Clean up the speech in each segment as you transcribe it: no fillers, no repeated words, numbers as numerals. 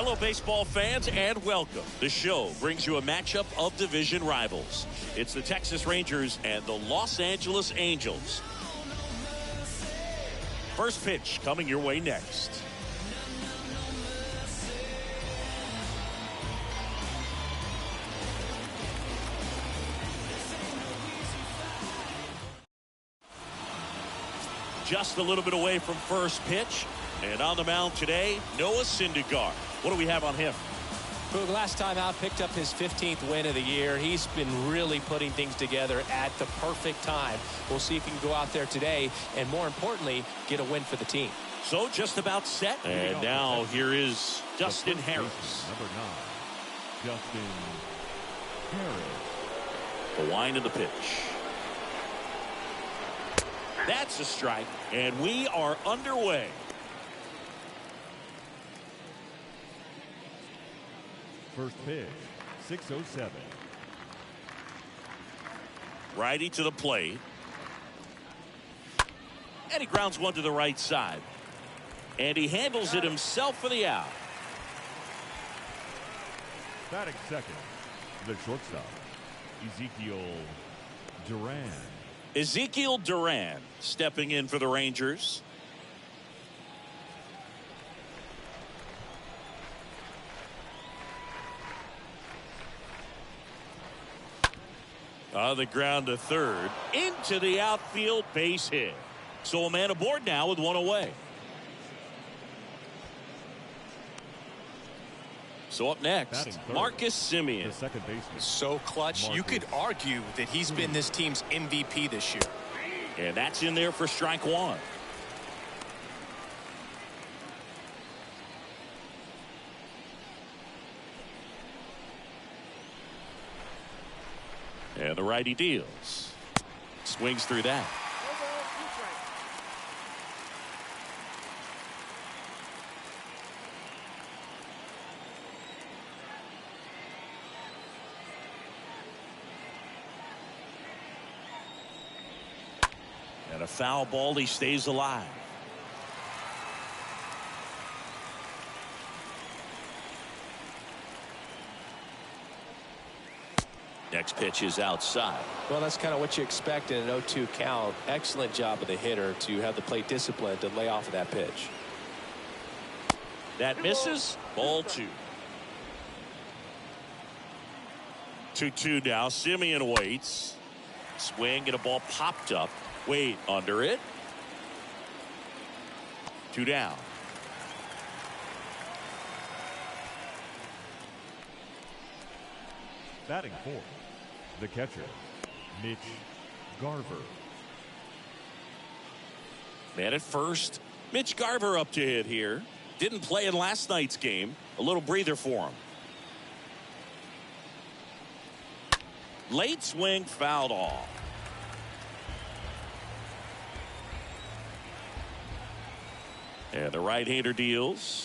Hello, baseball fans, and welcome. The show brings you a matchup of division rivals. It's the Texas Rangers and the Los Angeles Angels. First pitch coming your way next. Just a little bit away from first pitch. And on the mound today, Noah Syndergaard. What do we have on him? Boog, last time out, picked up his 15th win of the year. He's been really putting things together at the perfect time. We'll see if he can go out there today and, more importantly, get a win for the team. So just about set. And now here is Dustin Harris. Number 9, Dustin Harris. The wind of the pitch. That's a strike, and we are underway. First pitch, 6:07. Righty to the plate. And he grounds one to the right side. And he handles it himself for the out. Batting second, the shortstop, Ezekiel Duran. Ezekiel Duran stepping in for the Rangers. On the ground to third, into the outfield, base hit. So a man aboard now with one away. So up next, Marcus Semien. The second baseman. So clutch, you could argue that he's been this team's MVP this year. And that's in there for strike one. And the righty deals. Swings through that. And a foul ball, he stays alive. Next pitch is outside. Well, that's kind of what you expect in an 0-2 count. Excellent job of the hitter to have the plate discipline to lay off of that pitch. That misses. Ball 2. 2-2 now. Semien waits. Swing and a ball popped up. Wait under it. 2 down. Batting fourth, the catcher, Mitch Garver. Man at first. Mitch Garver up to hit here. Didn't play in last night's game. A little breather for him. Late swing, fouled off. And the right-hander deals.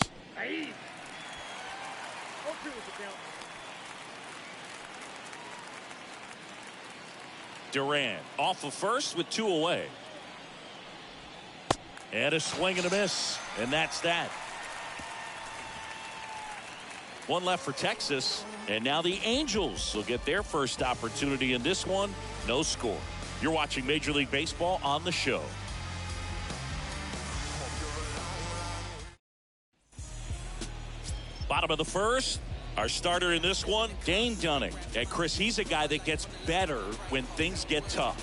Duran off of first with 2 away. And a swing and a miss. And that's that. 1 left for Texas. And now the Angels will get their first opportunity in this one. No score. You're watching Major League Baseball on the show. Bottom of the first. Our starter in this one, Dane Dunning. And Chris, he's a guy that gets better when things get tough.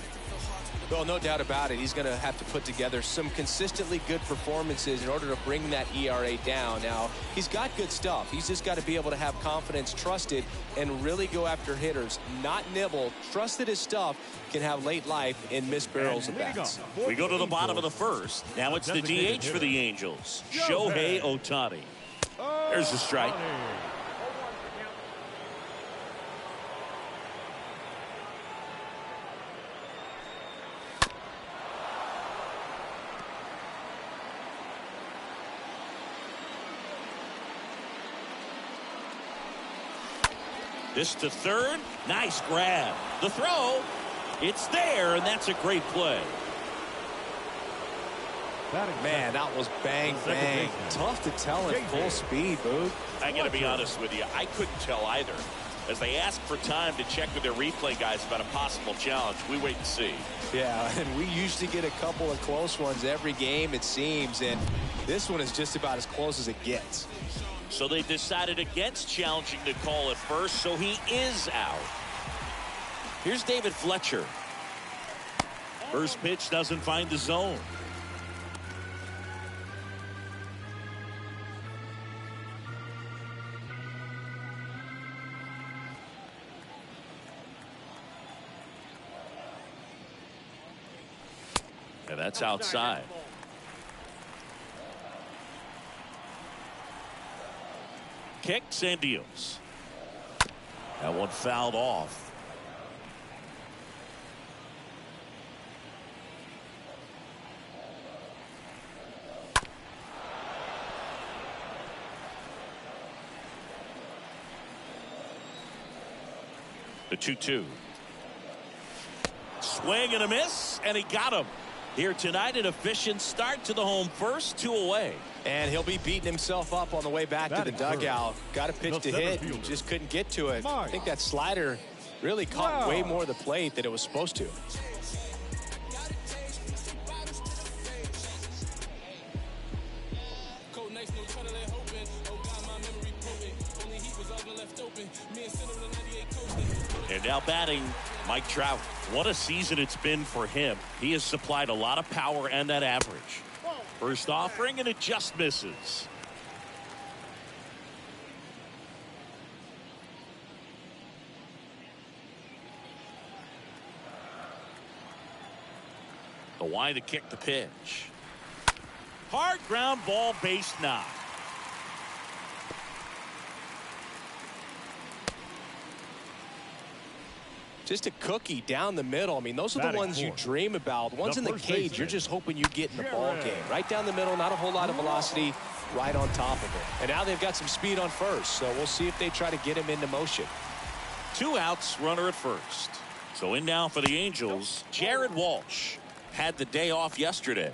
Well, no doubt about it. He's going to have to put together some consistently good performances in order to bring that ERA down. Now, he's got good stuff. He's just got to be able to have confidence, trust it, and really go after hitters. Not nibble. Trust that his stuff can have late life and miss barrels of bats. We go to the bottom of the first. Now it's the DH for the Angels, Shohei Ohtani. There's the strike. This to third. Nice grab. The throw. It's there, and that's a great play. Man, that was bang, bang. Tough to tell at full speed, Boog. I got to be honest with you. I couldn't tell either. As they ask for time to check with their replay guys about a possible challenge, we wait and see. Yeah, and we usually get a couple of close ones every game, it seems, and this one is just about as close as it gets. So they decided against challenging the call at first, so he is out. Here's David Fletcher. First pitch doesn't find the zone. And that's outside. Kicks and deals. That one fouled off. The 2-2. Swing and a miss, and he got him. Here tonight, an efficient start to the home first, 2 away. And he'll be beating himself up on the way back to the dugout. Got a pitch to hit, and just couldn't get to it. I think that slider really caught way more of the plate than it was supposed to. And now batting, Mike Trout. What a season it's been for him. He has supplied a lot of power and that average. First offering, and it just misses. The wind to kick the pitch. Hard ground ball, base knock. Just a cookie down the middle. I mean, those are the ones you dream about. Ones in the cage, you're just hoping you get in the ball game. Right down the middle, not a whole lot of velocity, right on top of it. And now they've got some speed on first, so we'll see if they try to get him into motion. 2 outs, runner at first. So in now for the Angels, Jared Walsh had the day off yesterday.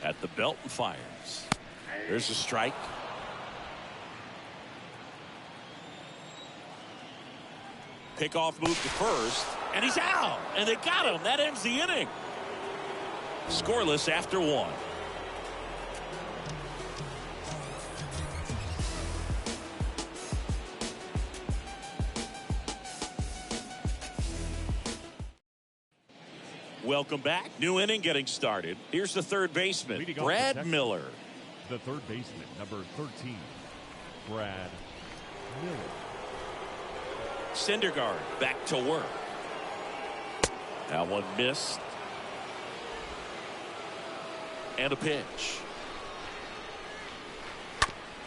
At the belt and fires. There's a strike. Pickoff move to first, and he's out, and they got him. That ends the inning. Scoreless after 1. Welcome back. New inning getting started. Here's the third baseman, Brad Miller. The third baseman, number 13, Brad Miller. Syndergaard back to work. That one missed. And a pitch.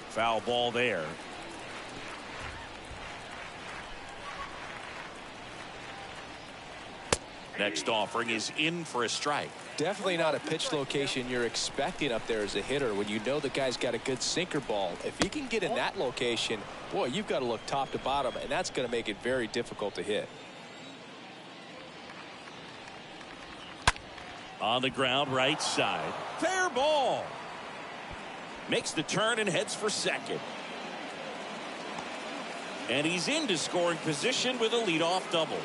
Foul ball there. Next offering is in for a strike. Definitely not a pitch location you're expecting up there as a hitter when you know the guy's got a good sinker ball. If he can get in that location, boy, you've got to look top to bottom, and that's going to make it very difficult to hit. On the ground, right side. Fair ball. Makes the turn and heads for second. And he's into scoring position with a leadoff double.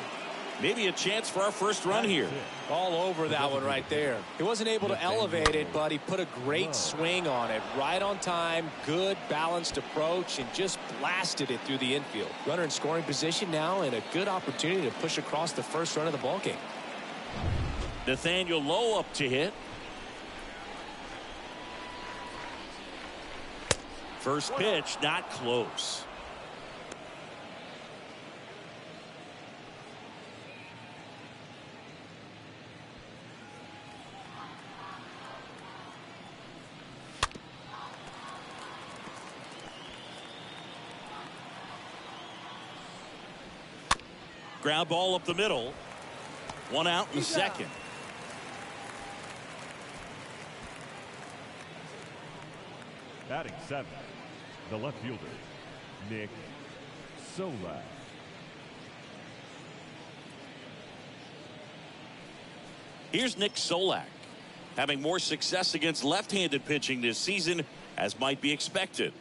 Maybe a chance for our first run here. All over that one right there. He wasn't able to elevate it, but he put a great swing on it. Right on time, good balanced approach, and just blasted it through the infield. Runner in scoring position now, and a good opportunity to push across the first run of the ballgame. Nathaniel Lowe up to hit. First pitch, not close. Ground ball up the middle. 1 out in the second. Batting 7, The left fielder, Nick Solak. Here's Nick Solak, having more success against left-handed pitching this season, as might be expected.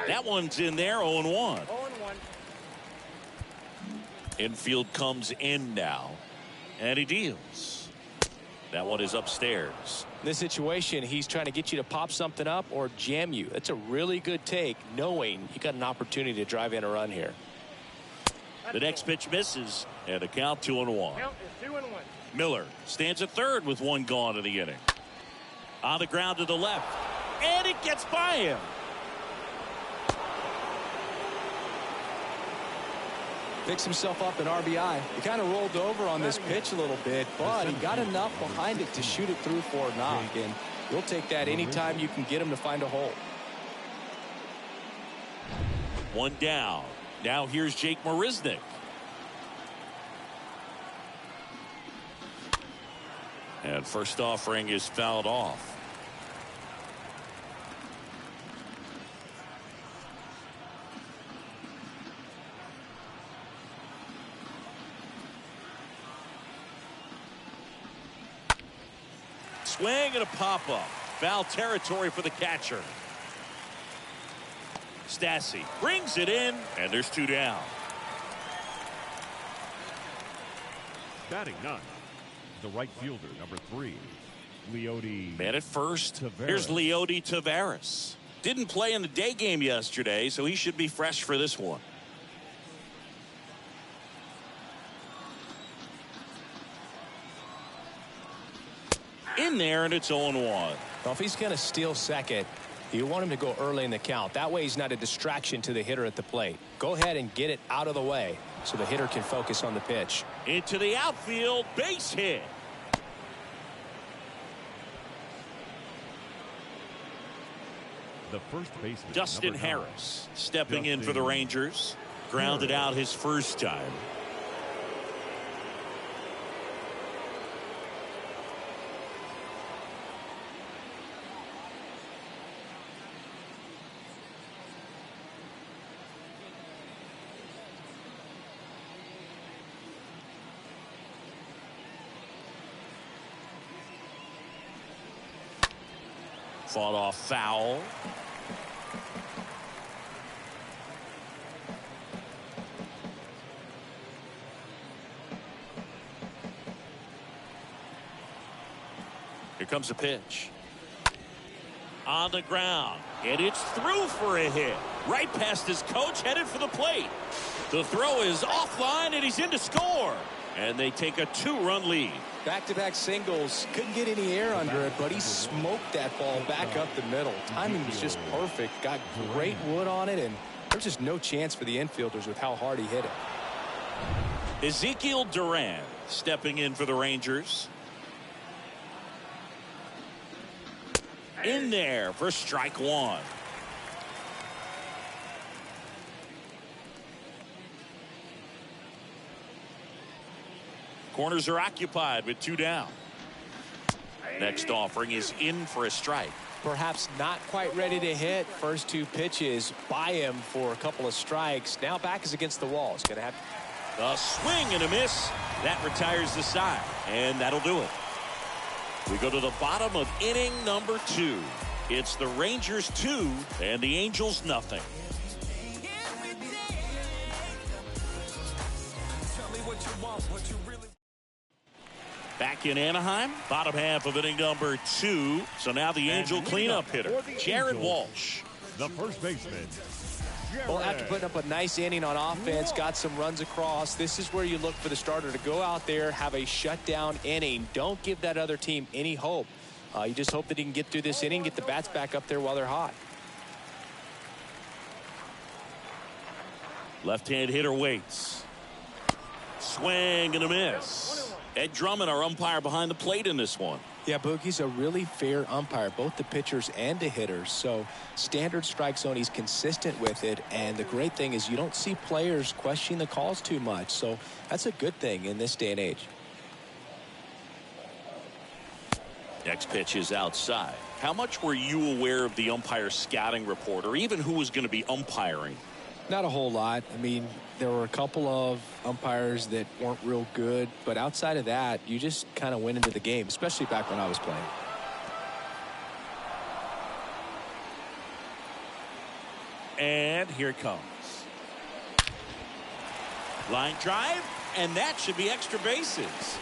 That one's in there, 0-1. Infield comes in now, and he deals. That one is upstairs. In this situation, he's trying to get you to pop something up or jam you. That's a really good take, knowing you got an opportunity to drive in a run here. The next pitch misses, and a count 2-1. Miller stands at third with one gone in the inning. On the ground to the left, and it gets by him. Picks himself up an RBI. He kind of rolled over on this pitch a little bit, but he got enough behind it to shoot it through for a knock, and you'll take that anytime you can get him to find a hole. One down. Now here's Jake Marisnick. And first offering is fouled off. Swing and a pop-up. Foul territory for the catcher. Stassi brings it in, and there's two down. Batting ninth, the right fielder, number 3, Leody. Man at first. Taveras. Here's Leody Taveras. Didn't play in the day game yesterday, so he should be fresh for this one. In there, and it's 0-1. Well, if he's going to steal second, you want him to go early in the count. That way he's not a distraction to the hitter at the plate. Go ahead and get it out of the way so the hitter can focus on the pitch. Into the outfield, base hit. The first baseman, Dustin number 9, Harris stepping in for the Rangers. Grounded out his first time. Fought off foul. Here comes a pitch. On the ground. And it's through for a hit. Right past his coach, headed for the plate. The throw is offline, and he's in to score. And they take a 2-run lead. Back-to-back singles. Couldn't get any air under it, but he smoked that ball back up the middle. Timing was just perfect. Got great wood on it, and there's just no chance for the infielders with how hard he hit it. Ezekiel Duran stepping in for the Rangers. In there for strike one. Corners are occupied with two down. Next offering is in for a strike. Perhaps not quite ready to hit. First two pitches by him for a couple of strikes. Now back is against the wall. It's going to have a swing and a miss. That retires the side, and that'll do it. We go to the bottom of inning number 2. It's the Rangers 2 and the Angels nothing. Back in Anaheim, bottom half of inning number 2. So now the Angel cleanup hitter, Jared Walsh. The first baseman. Well, after putting up a nice inning on offense, got some runs across, this is where you look for the starter to go out there, have a shutdown inning. Don't give that other team any hope. You just hope that he can get through this inning, get the bats back up there while they're hot. Left-hand hitter waits. Swing and a miss. Ed Drummond, our umpire behind the plate in this one. Yeah, Boogie's a really fair umpire, both the pitchers and the hitters. So standard strike zone, he's consistent with it. And the great thing is you don't see players questioning the calls too much. So that's a good thing in this day and age. Next pitch is outside. How much were you aware of the umpire scouting report, or even who was going to be umpiring? Not a whole lot. I mean, there were a couple of umpires that weren't real good, but outside of that, you just kind of went into the game, especially back when I was playing. And here it comes. Line drive, and that should be extra bases.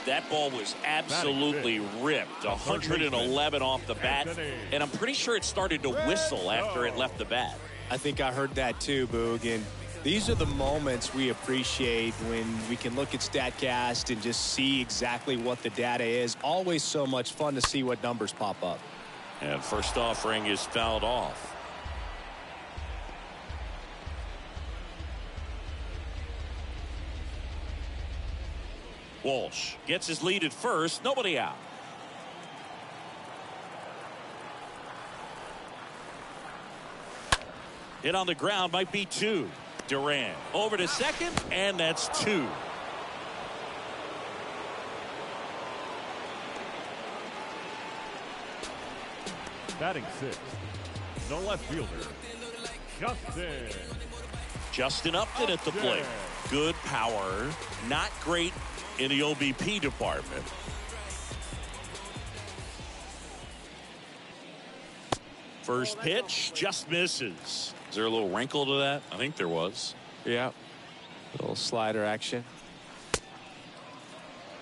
That ball was absolutely ripped. 111 off the bat. And I'm pretty sure it started to whistle after it left the bat. I think I heard that too, Boog. And these are the moments we appreciate when we can look at StatCast and just see exactly what the data is. Always so much fun to see what numbers pop up. And first offering is fouled off. Walsh gets his lead at first. Nobody out. Hit on the ground might be two. Duran over to second, and that's two. Batting sixth, the left fielder, Justin Upton at the plate. Good power, not great in the OBP department. First pitch just misses. Is there a little wrinkle to that? I think there was. Yeah. A little slider action.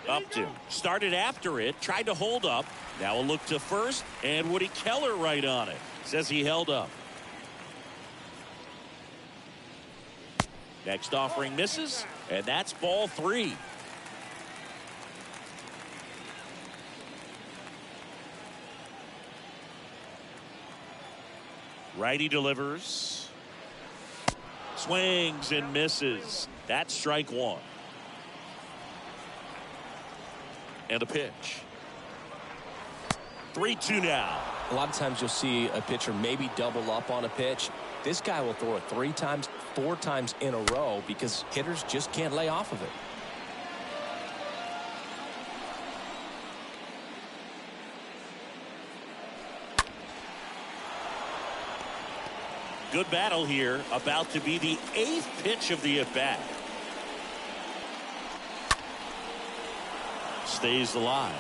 Upton started after it, tried to hold up. Now a look to first, and Woody Keller right on it. Says he held up. Next offering misses, and that's ball three. Righty delivers. Swings and misses. That's strike one. And a pitch. 3-2 now. A lot of times you'll see a pitcher maybe double up on a pitch. This guy will throw it 3 times, 4 times in a row because hitters just can't lay off of it. Good battle here. About to be the 8th pitch of the at-bat. Stays alive.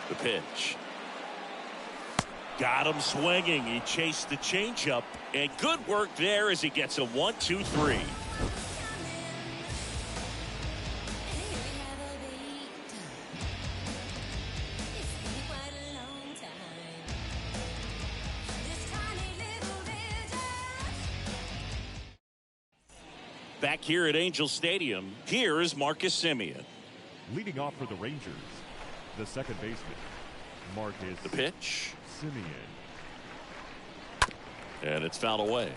The pitch. Got him swinging. He chased the changeup, and good work there as he gets a 1-2-3. Back here at Angel Stadium, here is Marcus Semien. Leading off for the Rangers, the second baseman, Marcus The pitch. Semien. And it's fouled away.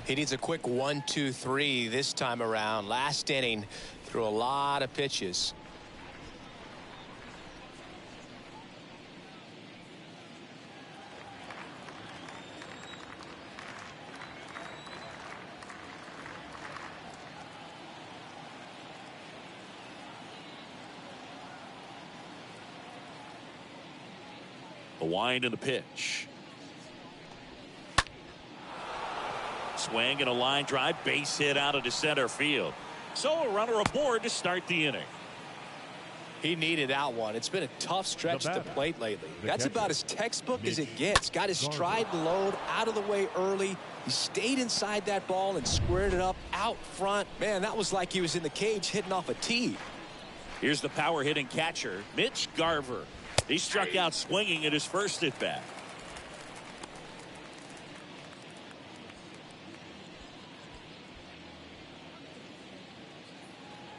He needs a quick 1-2-3 this time around. Last inning, threw a lot of pitches. The wind and the pitch. Swing and a line drive, base hit out into center field. So a runner aboard to start the inning. He needed that one. It's been a tough stretch at the plate lately. That's catcher, about as textbook as it gets. Got his stride and load out of the way early. He stayed inside that ball and squared it up out front. Man, that was like he was in the cage hitting off a tee. Here's the power hitting catcher, Mitch Garver. He struck out swinging at his first at bat.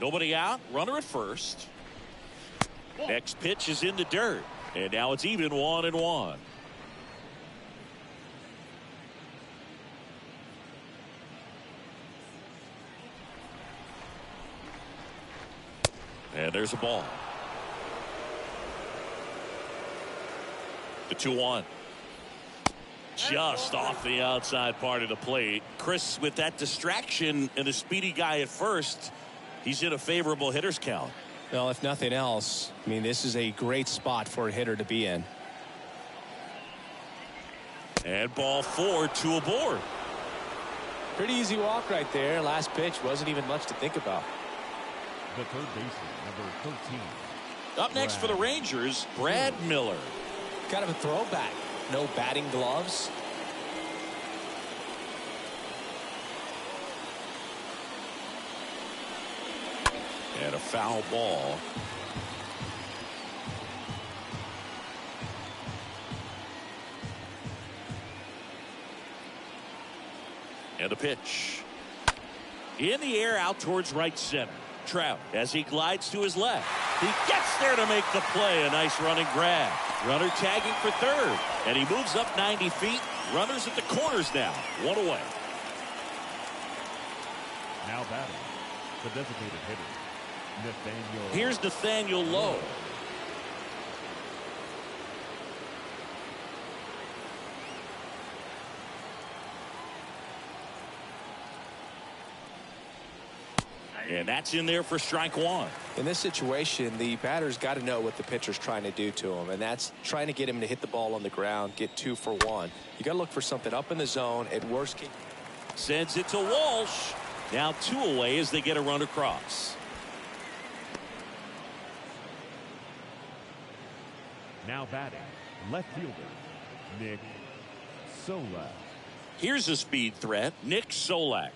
Nobody out. Runner at first. Next pitch is in the dirt. And now it's even 1-1. And there's a ball. The 2-1. Just off the outside part of the plate. Chris, with that distraction and a speedy guy at first, he's in a favorable hitter's count. Well, if nothing else, I mean, this is a great spot for a hitter to be in. And ball 4, 2 aboard. Pretty easy walk right there. Last pitch wasn't even much to think about. The third baseman, number 13. Up next for the Rangers, Brad Miller. Kind of a throwback. No batting gloves. And a foul ball. And a pitch. In the air out towards right center. Trout as he glides to his left. He gets there to make the play. A nice running grab. Runner tagging for third. And he moves up 90 feet. Runners at the corners now. One away. Now batting, the designated hitter, Nathaniel. Here's Nathaniel Lowe. And that's in there for strike 1. In this situation, the batter's got to know what the pitcher's trying to do to him, and that's trying to get him to hit the ball on the ground, get 2 for 1. You got to look for something up in the zone. At worst case, sends it to Walsh. Now 2 away as they get a run across. Now batting, left fielder, Nick Solak. Here's a speed threat, Nick Solak.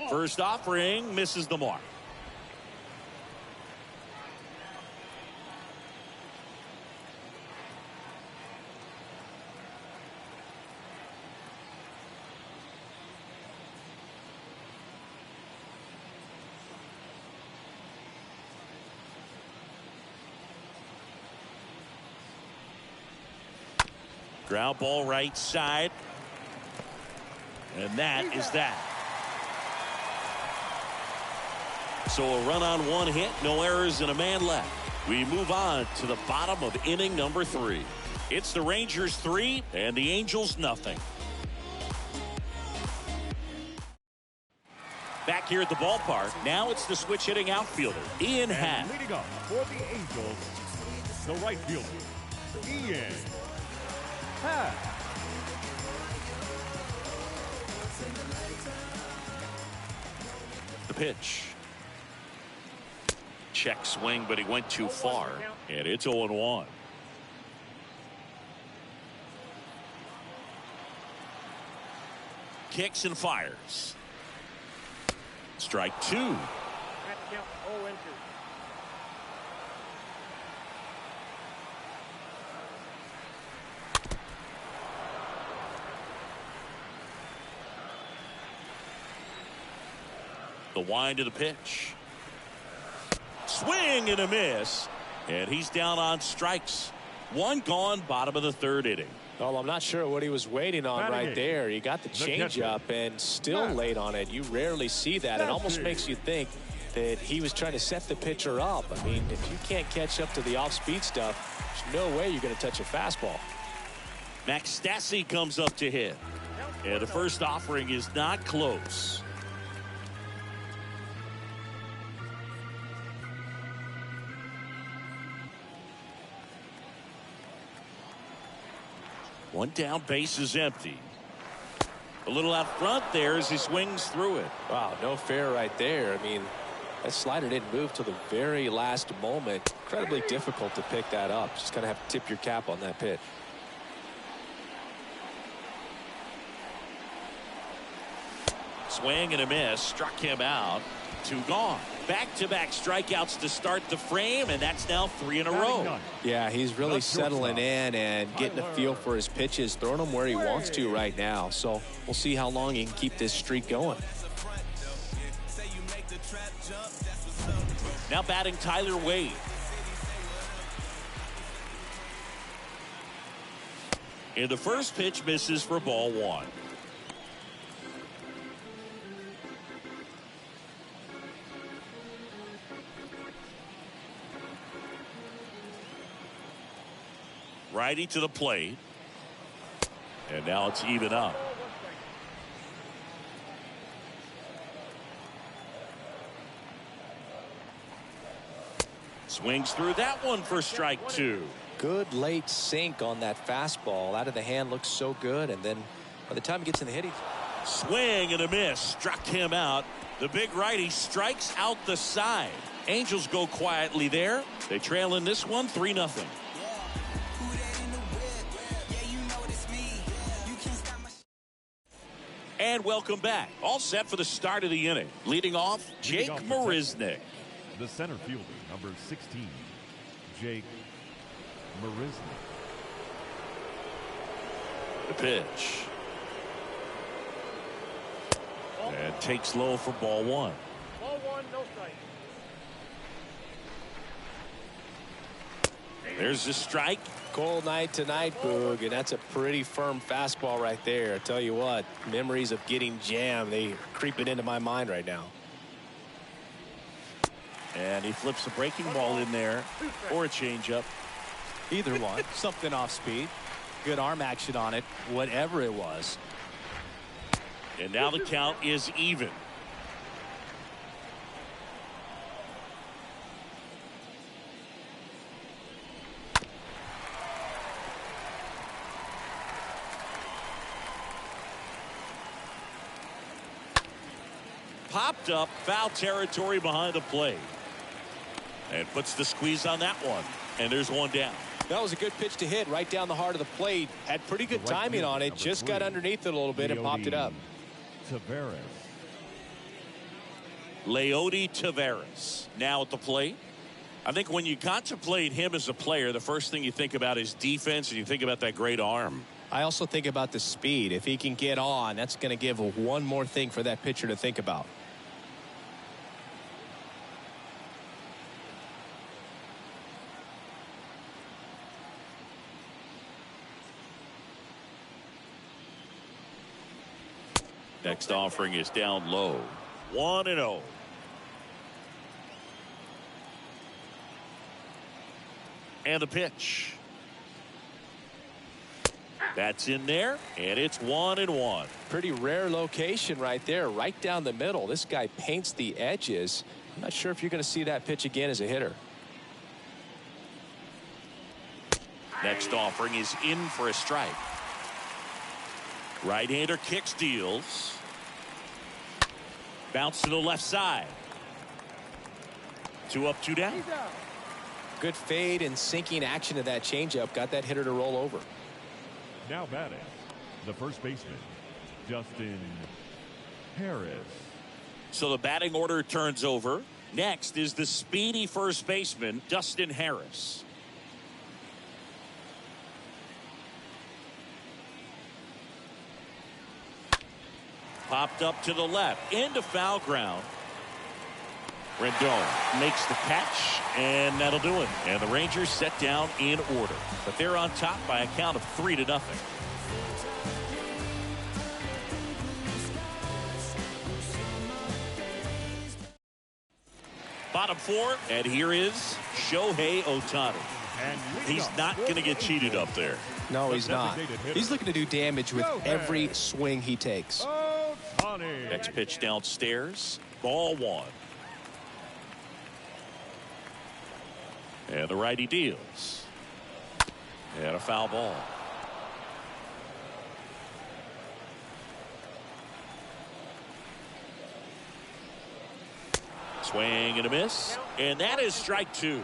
First offering misses the mark. Ground ball right side. And that is that. So a run on 1 hit, no errors, and a man left. We move on to the bottom of inning number 3. It's the Rangers 3 and the Angels nothing. Back here at the ballpark, now it's the switch hitting outfielder, Ian Happ. Leading up for the Angels, the right fielder, Ian Happ. The pitch. Check swing, but he went too far. And it's 0-1. Kicks and fires. Strike 2. The wind of the pitch. Swing and a miss. And he's down on strikes. 1 gone, bottom of the 3rd inning. Well, I'm not sure what he was waiting on right there. He got the changeup and still late on it. You rarely see that. It almost makes you think that he was trying to set the pitcher up. I mean, if you can't catch up to the off-speed stuff, there's no way you're going to touch a fastball. Max Stassi comes up to hit. And the first offering is not close. One down, base is empty. A little out front there as he swings through it. Wow, no fair right there. I mean, that slider didn't move till the very last moment. Incredibly difficult to pick that up. Just kind of have to tip your cap on that pitch. Swing and a miss. Struck him out. 2 gone. Back-to-back strikeouts to start the frame, and that's now 3 in a row. Yeah, he's really settling in and getting a feel for his pitches, throwing them where he wants to right now. So we'll see how long he can keep this streak going. Now batting Tyler Wade. And the first pitch misses for ball 1. Righty to the plate. And now it's even up. Swings through that one for strike 2. Good late sink on that fastball. Out of the hand, looks so good. And then by the time he gets in the hit, Swing and a miss. Struck him out. The big righty strikes out the side. Angels go quietly there. They trail in this one 3-0. And welcome back. All set for the start of the inning. Leading off, Jake Marisnick. The center fielder, number 16, Jake Marisnick. The pitch. And takes low for ball 1. Ball 1, no strike. There's the strike. Cold night tonight, Boog, and that's a pretty firm fastball right there. I tell you what, memories of getting jammed, they are creeping into my mind right now. And he flips a breaking ball in there, or a changeup. Either one. Something off speed. Good arm action on it, whatever it was. And now the count is even. Popped up, foul territory behind the plate. And puts the squeeze on that one. And there's one down. That was a good pitch to hit right down the heart of the plate. Had pretty good timing on it. Just got underneath it a little bit and popped it up. Tavares. Leody Taveras now at the plate. I think when you contemplate him as a player, the first thing you think about is defense, and you think about that great arm. I also think about the speed. If he can get on, that's going to give one more thing for that pitcher to think about. Next offering is down low. 1-0. And the pitch. That's in there, and it's 1-1. Pretty rare location right there, right down the middle. This guy paints the edges. I'm not sure if you're going to see that pitch again as a hitter. Next offering is in for a strike. Right-hander kicks, deals. Bounce to the left side. 2 up, 2 down. Good fade and sinking action of that changeup. Got that hitter to roll over. Now batting, the first baseman, Justin Harris. So the batting order turns over. Next is the speedy first baseman, Dustin Harris. Popped up to the left, into foul ground. Rendon makes the catch, and that'll do it. And the Rangers set down in order. But they're on top by a count of 3-0. Bottom 4, and here is Shohei Ohtani. He's not going to get cheated up there. No, he's not. He's looking to do damage with every swing he takes. Next pitch downstairs. Ball 1. And the righty deals. And a foul ball. Swing and a miss. And that is strike 2.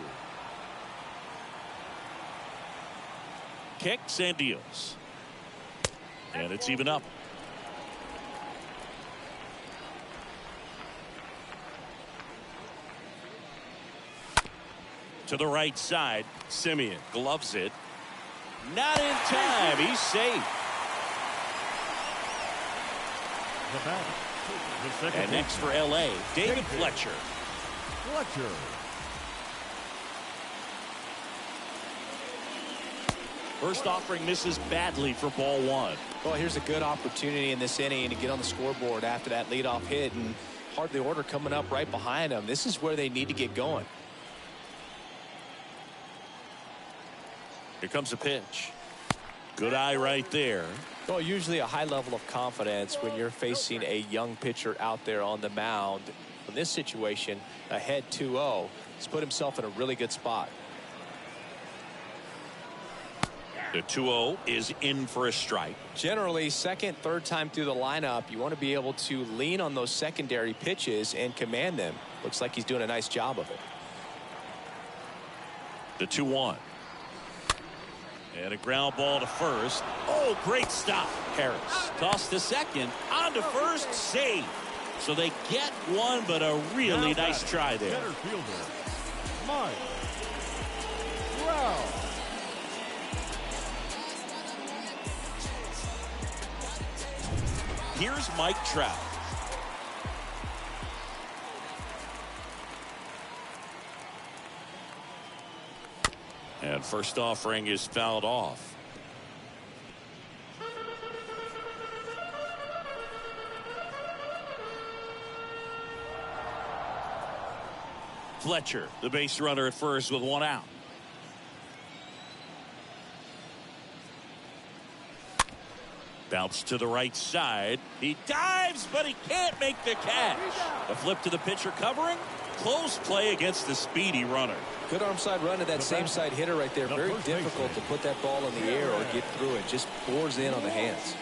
Kicks and deals. And it's even up. To the right side, Simeon gloves it. Not in time. He's safe. And next for L.A., David Fletcher. First offering misses badly for ball one. Well, here's a good opportunity in this inning to get on the scoreboard after that leadoff hit, and hardly order coming up right behind them. This is where they need to get going. Here comes a pitch. Good eye right there. Well, usually a high level of confidence when you're facing a young pitcher out there on the mound. In this situation, ahead 2-0, he's put himself in a really good spot. The 2-0 is in for a strike. Generally, second, third time through the lineup, you want to be able to lean on those secondary pitches and command them. Looks like he's doing a nice job of it. The 2-1. And a ground ball to first. Oh, great stop. Harris tossed to second. On to first. Save. So they get one, but a really nice try there. Center fielder, Mike Trout. Here's Mike Trout. And first offering is fouled off. Fletcher, the base runner at first with one out. Bounce to the right side. He dives, but he can't make the catch. A flip to the pitcher covering. Close play against the speedy runner. Good arm side run to that same side hitter right there. Very difficult to put that ball in the air or get through it. Just bores in on the hands.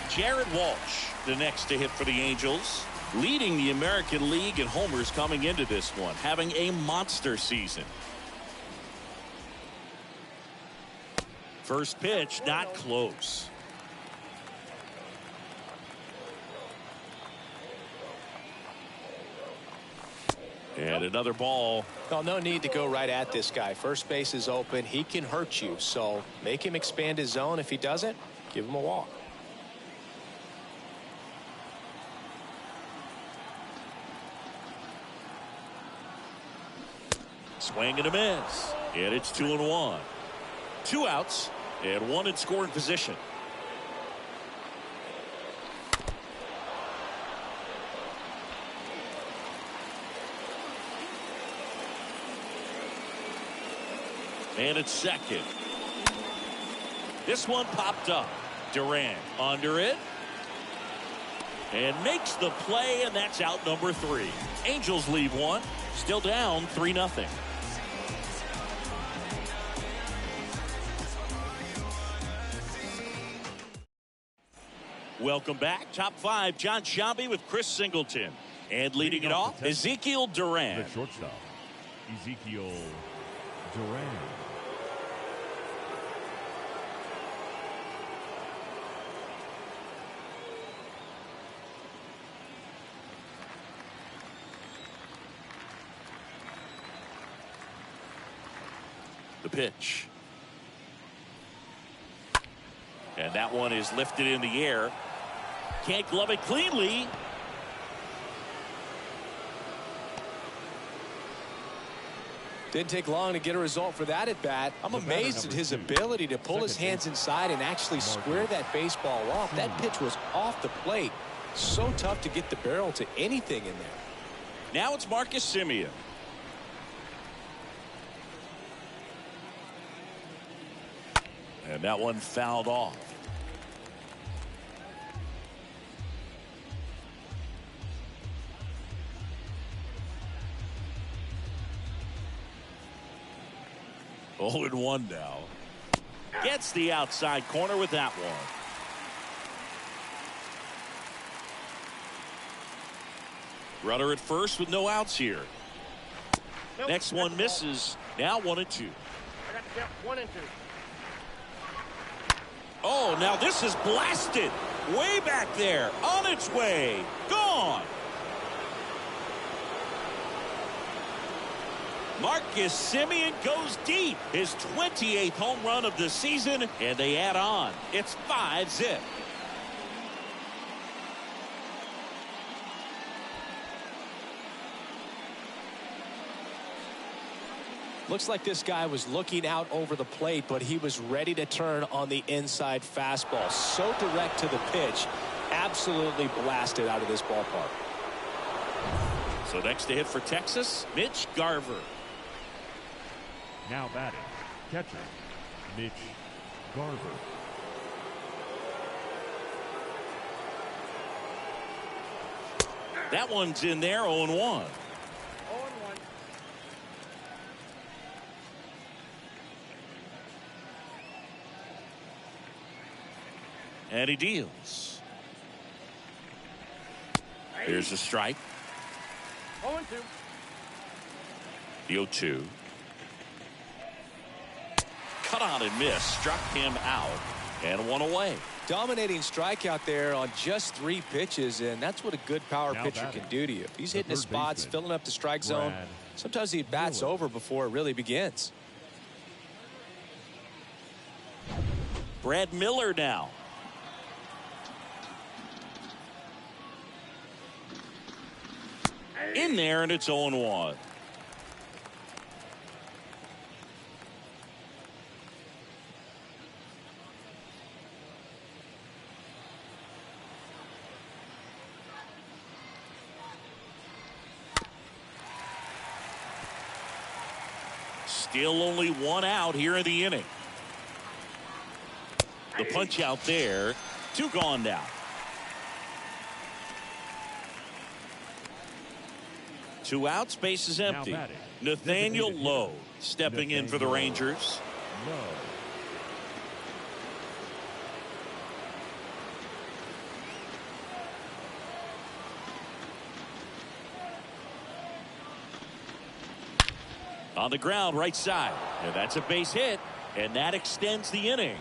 Jared Walsh, the next to hit for the Angels, leading the American League in homers coming into this one, having a monster season. First pitch, not close. And another ball. Well, no need to go right at this guy. First base is open. He can hurt you. So make him expand his zone. If he doesn't, give him a walk. Swing and a miss. And it's 2-1. 2 outs and 1 in scoring position. And it's second. This one popped up. Duran under it. And makes the play, and that's out number 3. Angels leave one. Still down 3-0. Welcome back. Top 5, John Sciambi with Chris Singleton. And leading it off, Ezekiel Duran. The shortstop, Ezekiel Duran. The pitch. And that one is lifted in the air. Can't glove it cleanly. Didn't take long to get a result for that at bat. I'm amazed at his ability to pull his hands inside and actually square that baseball off. That pitch was off the plate. So tough to get the barrel to anything in there. Now it's Marcus Semien. And that one fouled off. Oh, and 1 now. Gets the outside corner with that one. Runner at first with no outs here. Next one misses. Now 1-2. I got to count 1 and 2. Oh, now this is blasted. Way back there. On its way. Gone. Marcus Semien goes deep. His 28th home run of the season, and they add on. It's 5-zip. Looks like this guy was looking out over the plate, but he was ready to turn on the inside fastball. So direct to the pitch. Absolutely blasted out of this ballpark. So next to hit for Texas, Mitch Garver. Now batting, catcher, Mitch Garver. That one's in there, 0-1. 0-1. And he deals. Here's a strike. 0-2. The 0-2. Cut on and miss. Struck him out. And one away. Dominating strikeout there on just 3 pitches, and that's what a good power pitcher can do to you. He's hitting his spots, filling up the strike zone. Sometimes he bats over before it really begins. Brad Miller now. In there, and it's 0-1. Still only 1 out here in the inning. The punch out there. 2 gone now. 2 outs, base is empty. Nathaniel Lowe stepping in for the Rangers. On the ground, right side. And that's a base hit, and that extends the inning.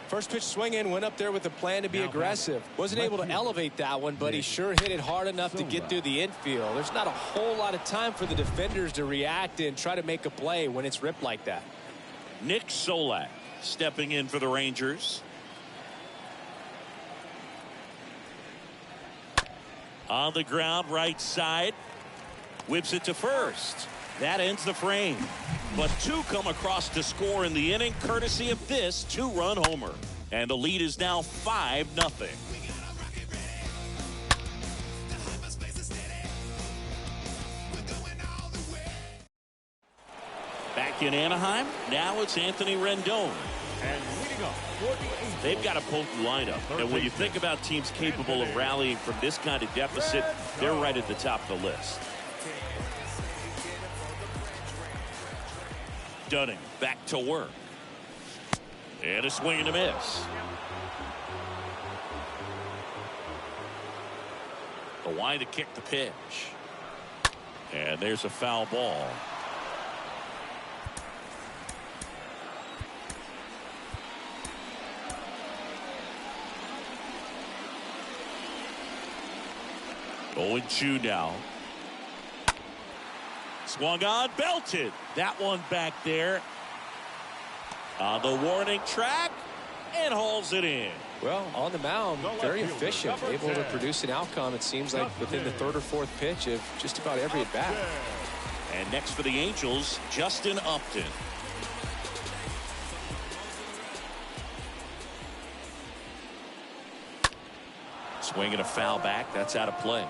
First pitch swinging, went up there with a plan to be aggressive. Wasn't able to elevate that one, but he sure hit it hard enough to get through the infield. There's not a whole lot of time for the defenders to react and try to make a play when it's ripped like that. Nick Solak stepping in for the Rangers. On the ground, right side. Whips it to first. That ends the frame. But 2 come across to score in the inning, courtesy of this 2-run homer. And the lead is now 5-0. Back in Anaheim, now it's Anthony Rendon. And leading up for the Angels, They've got a potent lineup. And when you think about teams capable of rallying from this kind of deficit, they're right at the top of the list. Dunning back to work. And a swing and a miss. The wind to kick the pitch. And there's a foul ball. Oh, 0-2 now. Swung on, belted. That one back there on the warning track and hauls it in. Well, on the mound, very efficient, able to produce an outcome, it seems like, within the 3rd or 4th pitch of just about every at bat. And next for the Angels, Justin Upton. Swinging a foul back. That's out of play.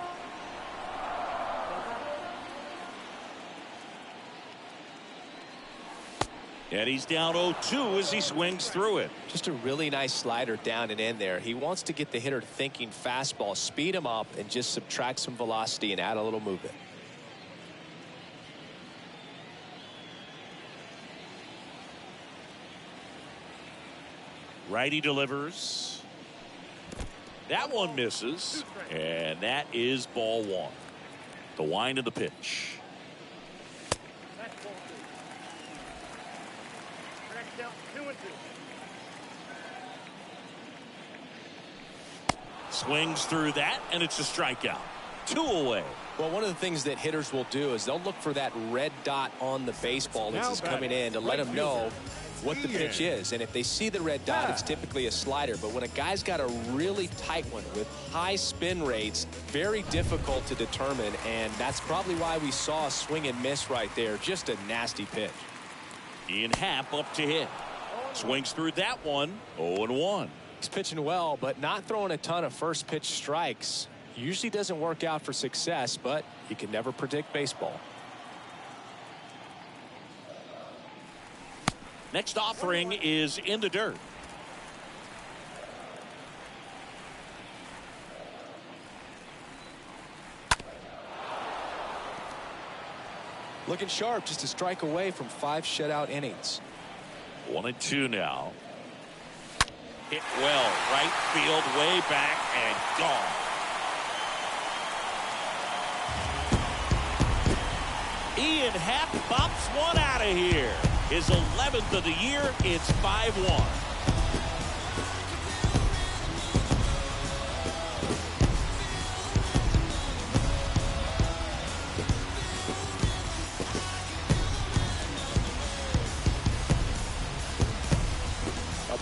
And he's down 0-2 as he swings through it. Just a really nice slider down and in there. He wants to get the hitter thinking fastball, speed him up, and just subtract some velocity and add a little movement. Righty delivers. That one misses. And that is ball 1. The wind of the pitch. Swings through that, and it's a strikeout. 2 away. Well, one of the things that hitters will do is they'll look for that red dot on the baseball as it's coming in to let them know what the pitch is. And if they see the red dot, it's typically a slider. But when a guy's got a really tight one with high spin rates, very difficult to determine. And that's probably why we saw a swing and miss right there. Just a nasty pitch. Ian Happ up to hit. Swings through that one. 0-1. He's pitching well, but not throwing a ton of first pitch strikes. Usually doesn't work out for success, but you can never predict baseball. Next offering is in the dirt. Looking sharp, just a strike away from 5 shutout innings. 1-2 now. Hit well, right field, way back, and gone. Ian Happ pops one out of here. His 11th of the year. It's 5-1.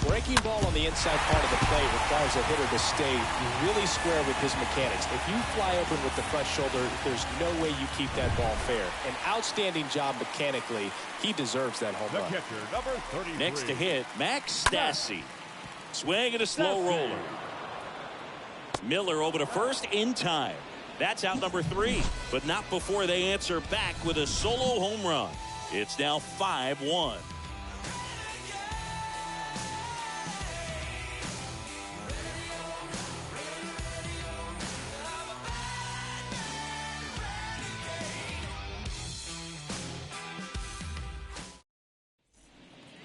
Breaking ball on the inside part of the plate requires a hitter to stay really square with his mechanics. If you fly open with the front shoulder, there's no way you keep that ball fair. An outstanding job mechanically. He deserves that home run. Catcher, number 33. Next to hit, Max Stassi. Swing and a slow roller. Miller over to first in time. That's out number 3, but not before they answer back with a solo home run. It's now 5-1.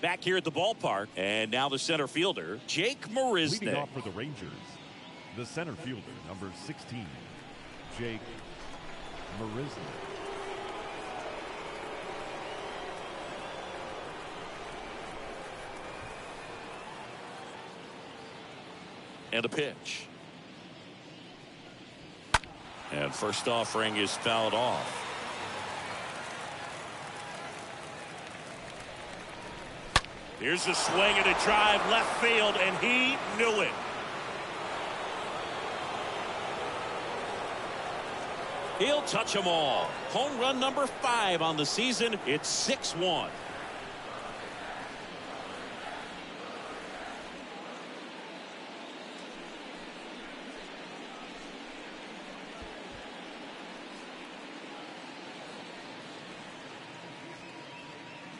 Back here at the ballpark, and now the center fielder, Jake Leading Marisnick. off for the Rangers, the center fielder, number 16, Jake Marisnick. And a pitch. And first offering is fouled off. Here's a swing and a drive left field, and he knew it. He'll touch them all. Home run number 5 on the season. It's 6-1.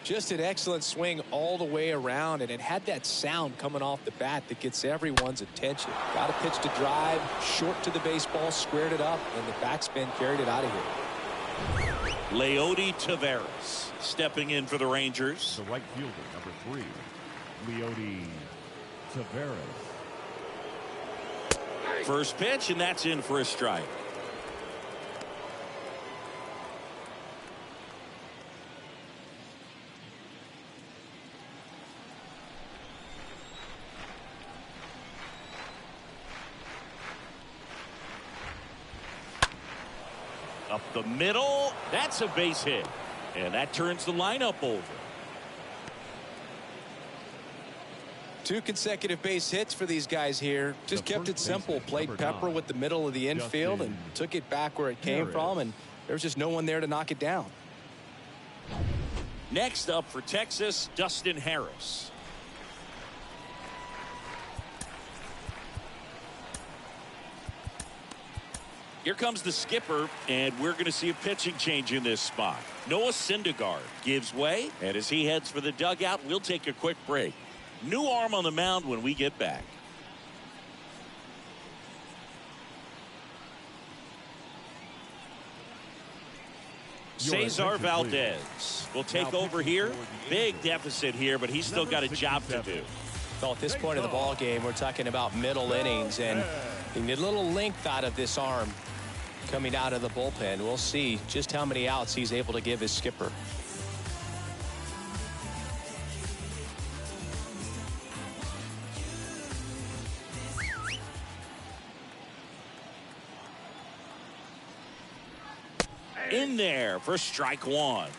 Just an excellent swing all the way around, and it had that sound coming off the bat that gets everyone's attention. Got a pitch to drive, short to the baseball, squared it up, and the backspin carried it out of here. Leody Taveras stepping in for the Rangers. The right fielder, number 3, Leody Taveras. First pitch, and that's in for a strike. Up the middle, that's a base hit, and that turns the lineup over. 2 consecutive base hits for these guys here. Just kept it simple. Played pepper with the middle of the infield and took it back where it came from, and there's just no one there to knock it down. Next up for Texas, Dustin Harris. Here comes the skipper, and we're going to see a pitching change in this spot. Noah Syndergaard gives way, and as he heads for the dugout, we'll take a quick break. New arm on the mound when we get back. Cesar Valdez will take over here. Big deficit here, but he's still got a job to do. Well, at this point of the ball game, we're talking about middle innings, and you need a little length out of this arm coming out of the bullpen. We'll see just how many outs he's able to give his skipper. there for strike one.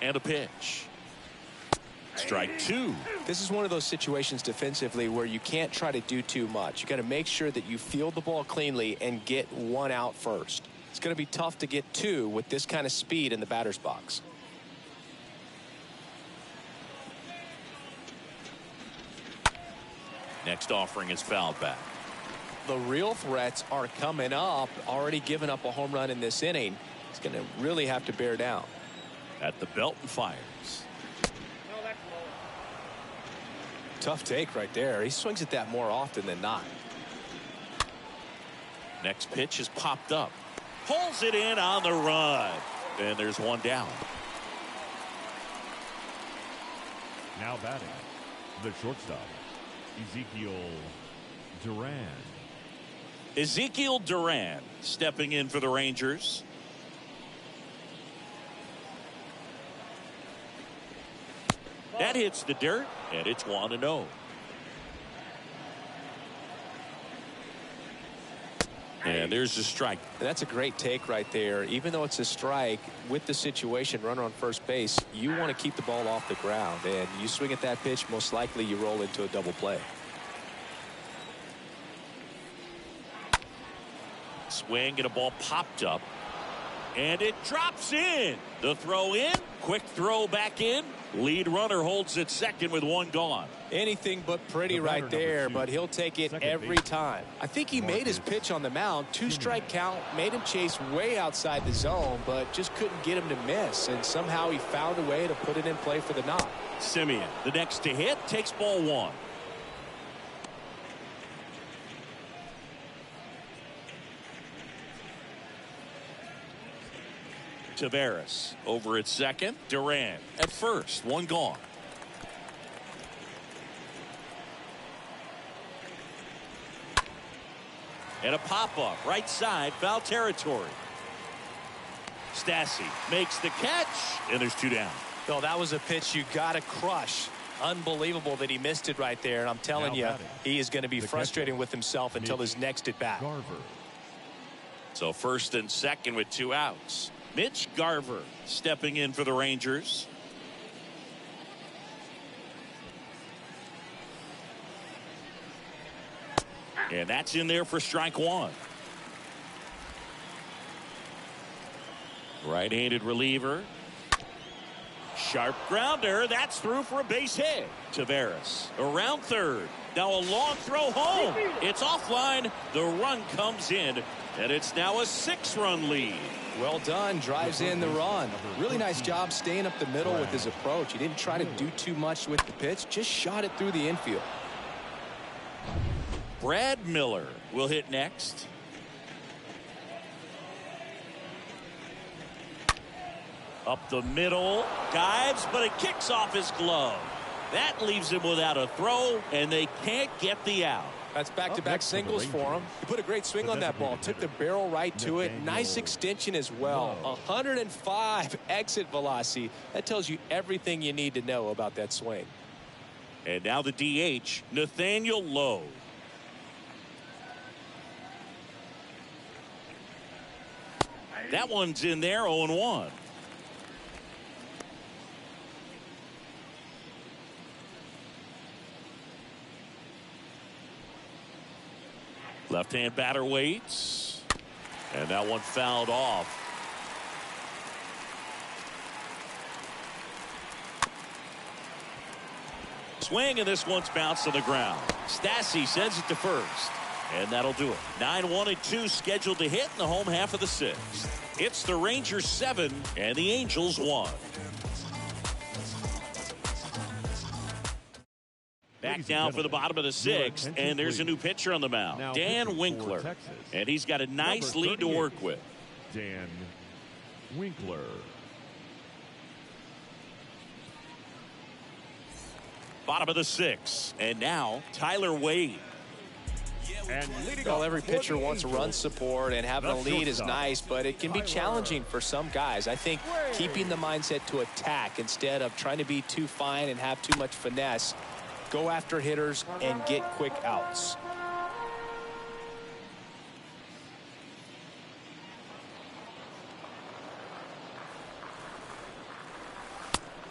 And a pitch. Strike two. This is one of those situations defensively where you can't try to do too much. You got to make sure that you field the ball cleanly and get one out first. It's going to be tough to get two with this kind of speed in the batter's box. Next offering is fouled back. The real threats are coming up. Already given up a home run in this inning. He's going to really have to bear down. At the belt and fires. Tough take right there. He swings at that more often than not. Next pitch is popped up. Pulls it in on the run. And there's one down. Now batting, the shortstop, Ezekiel Duran. Ezekiel Duran stepping in for the Rangers. That hits the dirt, and it's 1-0. And there's a strike. That's a great take right there. Even though it's a strike, with the situation, runner on first base, you want to keep the ball off the ground. And you swing at that pitch, most likely you roll into a double play. Swing and a ball popped up. And it drops in. The throw in. Quick throw back in. Lead runner holds at second with one gone. Anything but pretty right there, but he'll take it every time. I think he made his pitch on the mound. Two-strike count, made him chase way outside the zone, but just couldn't get him to miss. And somehow he found a way to put it in play for the knock. Simeon, the next to hit, takes ball one. Tavares over at second. Duran at first. One gone. And a pop-up right side, foul territory. Stassi makes the catch, and there's two down. No, that was a pitch you got to crush. Unbelievable that he missed it right there. And I'm telling you, he is going to be frustrating with himself until his next at bat. So first and second with two outs. Mitch Garver stepping in for the Rangers. And that's in there for strike one. Right-handed reliever. Sharp grounder. That's through for a base hit. Tavares around third. Now a long throw home. It's offline. The run comes in. And it's now a 6-run lead. Well done. Drives in the run. Really nice job staying up the middle with his approach. He didn't try to do too much with the pitch. Just shot it through the infield. Brad Miller will hit next. Up the middle. Dives, but it kicks off his glove. That leaves him without a throw, and they can't get the out. That's back-to-back singles for him. He put a great swing on that ball. Took the barrel right to it. Nice extension as well. 105 exit velocity. That tells you everything you need to know about that swing. And now the DH, Nathaniel Lowe. That one's in there, 0-1. Left-hand batter waits. And that one fouled off. Swing, and this one's bounced on the ground. Stassi sends it to first. And that'll do it. 9-1 and 2 scheduled to hit in the home half of the sixth. It's the Rangers 7 and the Angels 1. Back down for the bottom of the sixth, and there's a new pitcher on the mound, Dan Winkler. And he's got a nice lead to work with. Dan Winkler. Bottom of the sixth, and now Tyler Wade. And leading Well, off every for pitcher the wants Angels, run support, and having a the lead is shortstop, nice, but it can be challenging for some guys. I think keeping the mindset to attack instead of trying to be too fine and have too much finesse, go after hitters and get quick outs.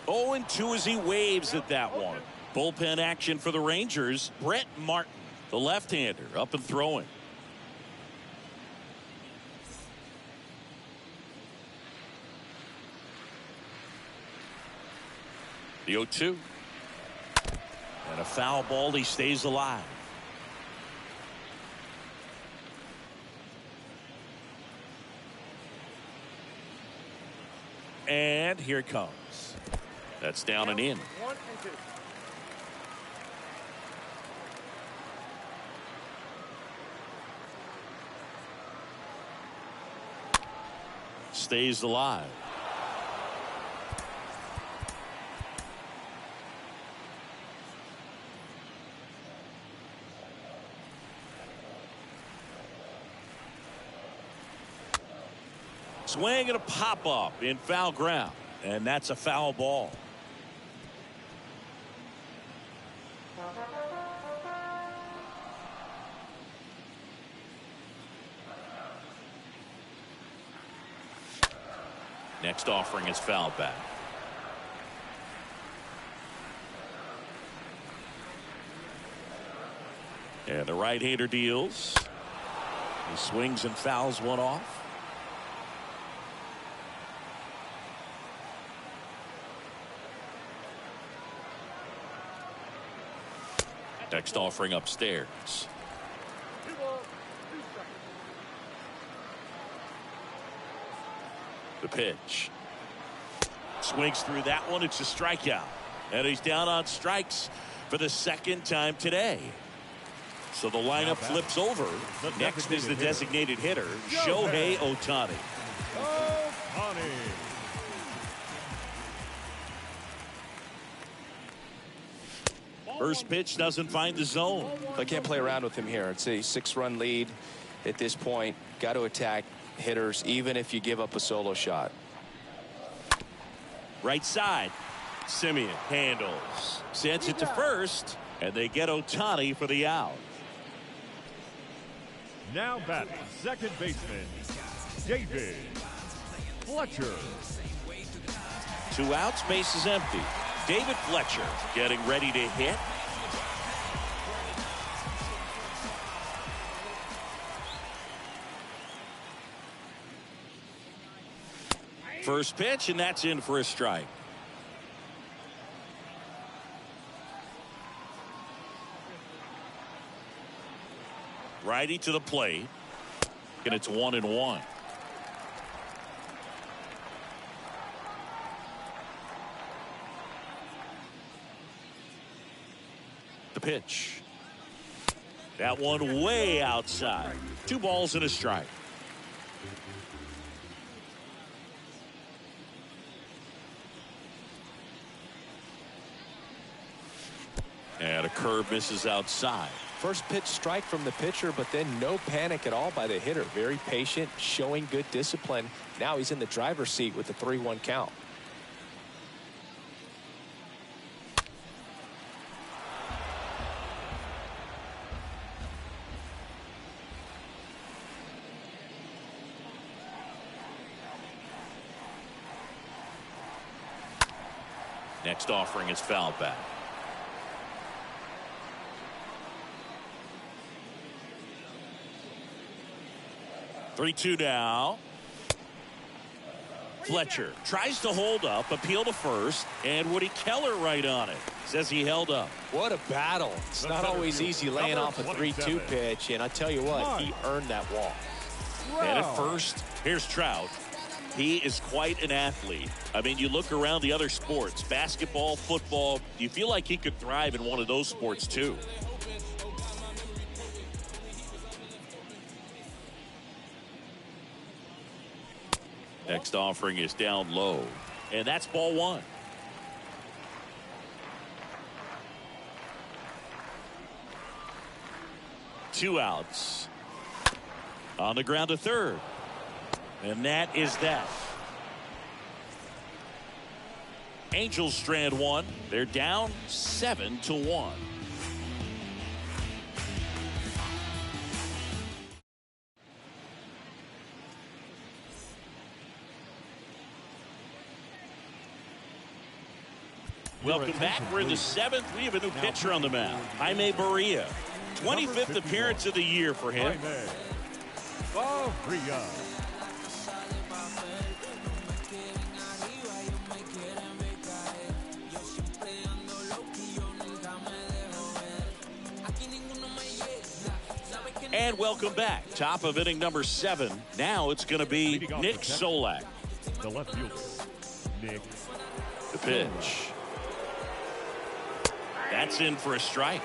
Oh, and 2 as he waves at that one. Bullpen action for the Rangers. Brett Martin, the left-hander, up and throwing. The 0-2. And a foul ball. He stays alive. And here it comes. That's down and in. 1 and 2. Stays alive. Swing and a pop up in foul ground, and that's a foul ball. Next offering is foul back. And the right-hander deals. He swings and fouls one off. Next offering upstairs. 2 balls, 2 strikes. The pitch. Swings through that one. It's a strikeout. And he's down on strikes for the 2nd time today. So the lineup flips over. Next is the designated hitter, Shohei Ohtani. Ohtani. First pitch doesn't find the zone. I can't play around with him here. It's a 6-run lead at this point. Got to attack hitters even if you give up a solo shot. Right side. Simeon handles. Sends it to first. And they get Ohtani for the out. Now batting, second baseman, David Fletcher. 2 outs, base is empty. David Fletcher getting ready to hit. First pitch, and that's in for a strike. Righty to the plate, and it's 1-1. The pitch. That one way outside. 2 balls and a strike. And a curve misses outside. First pitch strike from the pitcher, but then no panic at all by the hitter. Very patient, showing good discipline. Now he's in the driver's seat with the 3-1 count. Next offering is foul back. Three-two now. Fletcher tries to hold up, appeal to first, and Woody Keller right on it. Says he held up. What a battle. It's not always easy laying off a 3-2 pitch, and I tell you what, he earned that walk. And at first, here's Trout. He is quite an athlete. I mean, you look around the other sports, basketball, football, you feel like he could thrive in one of those sports too. Next offering is down low, and that's ball 1. 2 outs. On the ground to third. And that is that. Angels strand one. They're down 7-1. Welcome back. We're in the 7th. We have a new pitcher on the mound. Jaime Barria. 25th appearance of the year for him. And welcome back. Top of inning number 7. Now it's going to be Nick Solak. The left fielder, Nick. The pitch. That's in for a strike.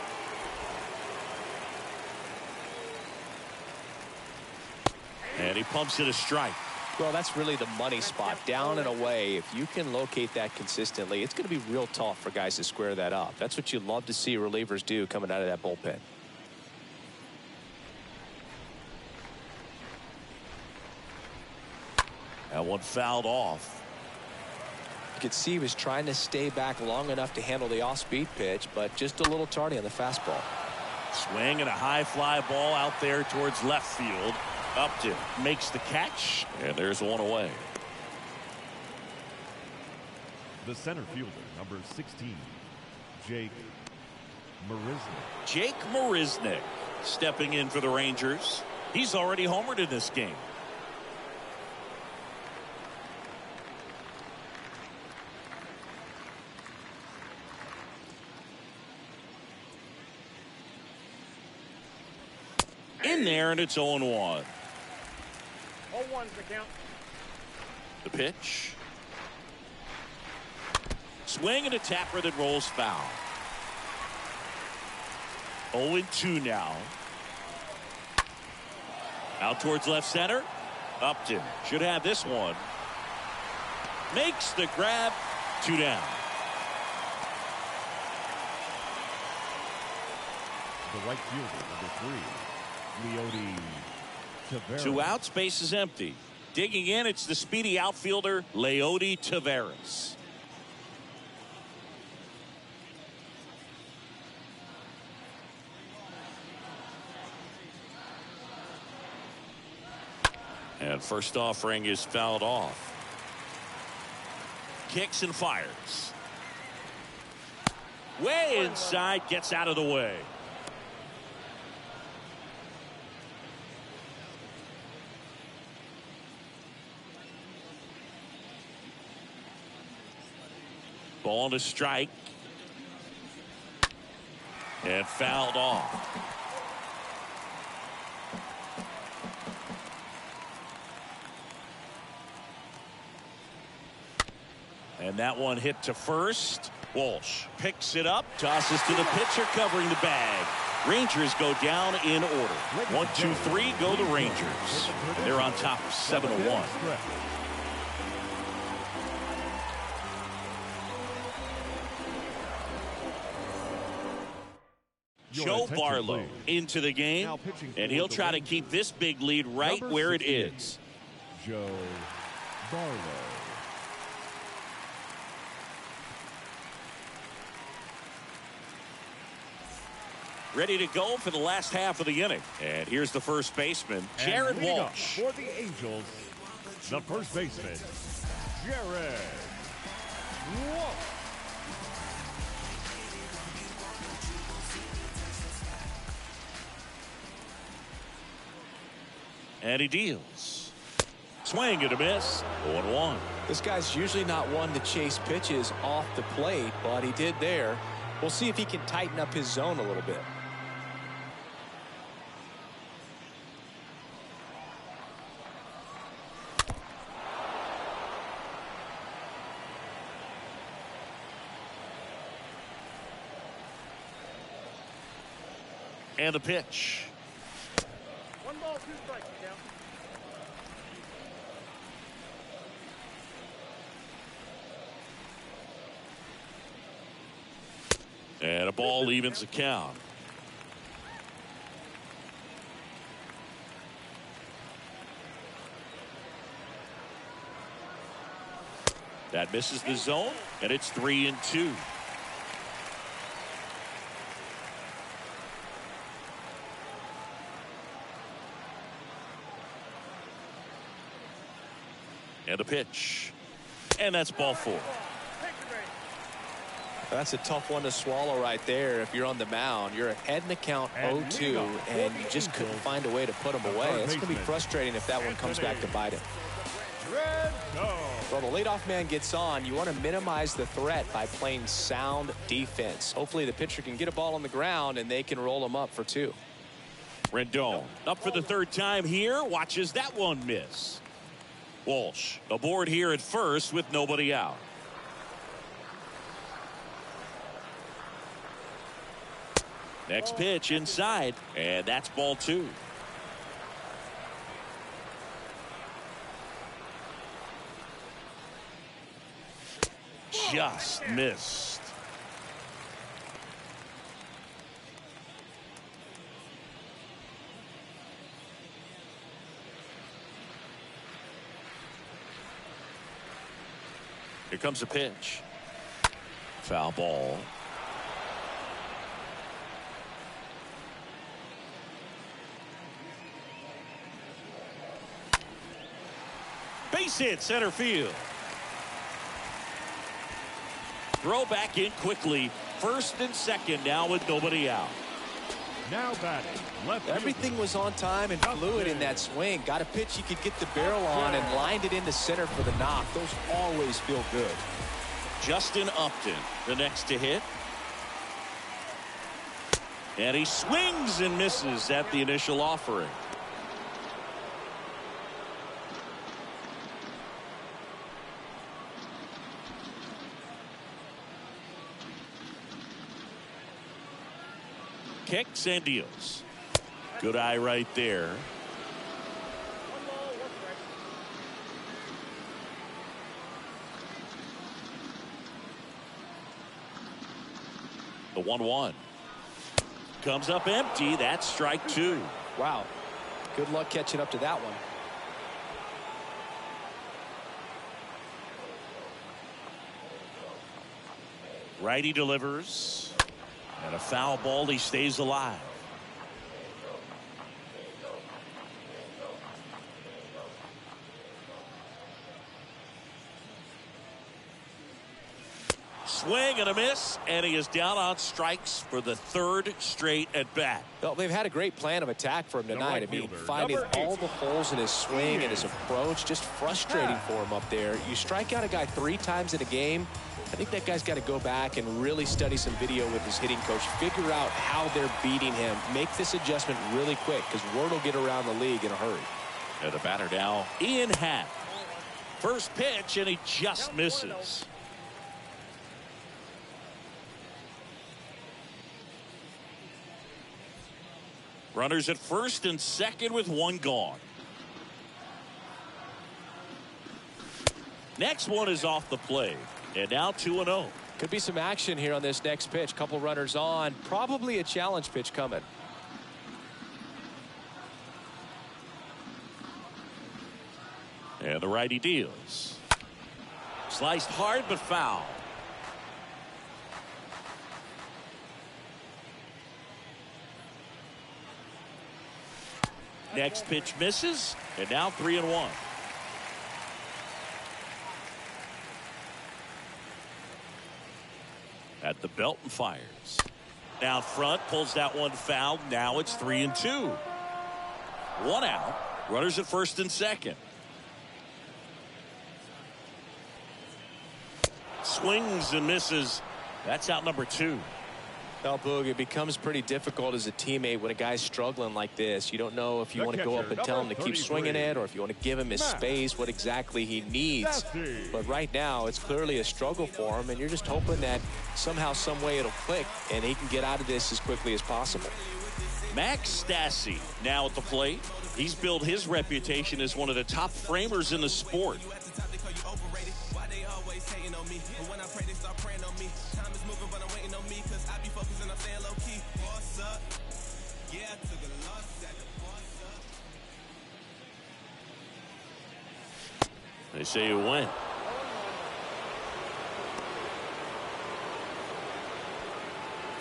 And he pumps it a strike. Well, that's really the money spot, down and away. If you can locate that consistently, it's going to be real tough for guys to square that up. That's what you love to see relievers do coming out of that bullpen. That one fouled off. You could see he was trying to stay back long enough to handle the off-speed pitch, but just a little tardy on the fastball. Swing and a high fly ball out there towards left field. Upton makes the catch, and there's one away. The center fielder, number 16, Jake Marisnick. Jake Marisnick stepping in for the Rangers. He's already homered in this game. In there, and it's 0-1. 0-1's the count. The pitch. Swing and a tapper that rolls foul. 0-2 now. Out towards left center. Upton should have this one. Makes the grab. 2 down. The right fielder, number 3. Leody Taveras. 2 outs, base is empty. Digging in, it's the speedy outfielder, Leody Taveras. And first offering is fouled off. Kicks and fires. Way inside, gets out of the way. Ball to strike. And fouled off. And that one hit to first. Walsh picks it up, tosses to the pitcher covering the bag. Rangers go down in order. 1, 2, 3 go the Rangers. And they're on top 7-1. Joe Barlow into the game, and he'll try to keep this big lead right where it is. Joe Barlow. Ready to go for the last half of the inning. And here's the first baseman, Jared Walsh. For the Angels, the first baseman, Jared Walsh. And he deals. Swing and a miss. 0-1. This guy's usually not one to chase pitches off the plate, but he did there. We'll see if he can tighten up his zone a little bit. And the pitch. 1 ball, 2 strikes, count. And a ball evens the count. That misses the zone, and it's 3-2. And a pitch. And that's ball 4. That's a tough one to swallow right there. If you're on the mound, you're ahead in the count 0-2, and you just couldn't find a way to put them away. It's going to be frustrating if that one comes back to bite him. Well, the leadoff man gets on. You want to minimize the threat by playing sound defense. Hopefully the pitcher can get a ball on the ground, and they can roll him up for 2. Rendon up for the 3rd time here. Watches that one miss. Walsh aboard here at first with nobody out. Next pitch inside, and that's ball 2. Just missed. Here comes a pitch. Foul ball. Base hit center field. Throw back in quickly. 1st and 2nd now with nobody out. Now batting. Left Everything was on time and fluid in that swing. Got a pitch he could get the barrel on and lined it into center for the knock. Those always feel good. Justin Upton, the next to hit. And he swings and misses at the initial offering. Kicks and deals. Good eye right there. The 1-1 comes up empty. That's strike 2. Wow. Good luck catching up to that one. Righty delivers. And a foul ball. He stays alive. Swing and a miss, and he is down on strikes for the 3rd straight at bat. Well, they've had a great plan of attack for him tonight. I mean, finding all the holes in his swing and his approach, just frustrating for him up there. You strike out a guy 3 times in a game, I think that guy's got to go back and really study some video with his hitting coach, figure out how they're beating him, make this adjustment really quick, because word will get around the league in a hurry. And the batter now, Ian Happ. First pitch, and he just misses. Runners at 1st and 2nd with 1 gone. Next one is off the plate. And now 2-0. Could be some action here on this next pitch. Couple runners on. Probably a challenge pitch coming. And the righty deals. Sliced hard but foul. Next pitch misses, and now 3-1. At the belt and fires. Down front, pulls that one foul. Now it's 3-2. 1 out. Runners at 1st and 2nd. Swings and misses. That's out number 2. Well, Boog, it becomes pretty difficult as a teammate when a guy's struggling like this. You don't know if you want to go up and tell him to keep swinging it, or if you want to give him his space, what exactly he needs. But right now, it's clearly a struggle for him, and you're just hoping that somehow, some way it'll click, and he can get out of this as quickly as possible. Max Stassi now at the plate. He's built his reputation as one of the top framers in the sport. They say you win.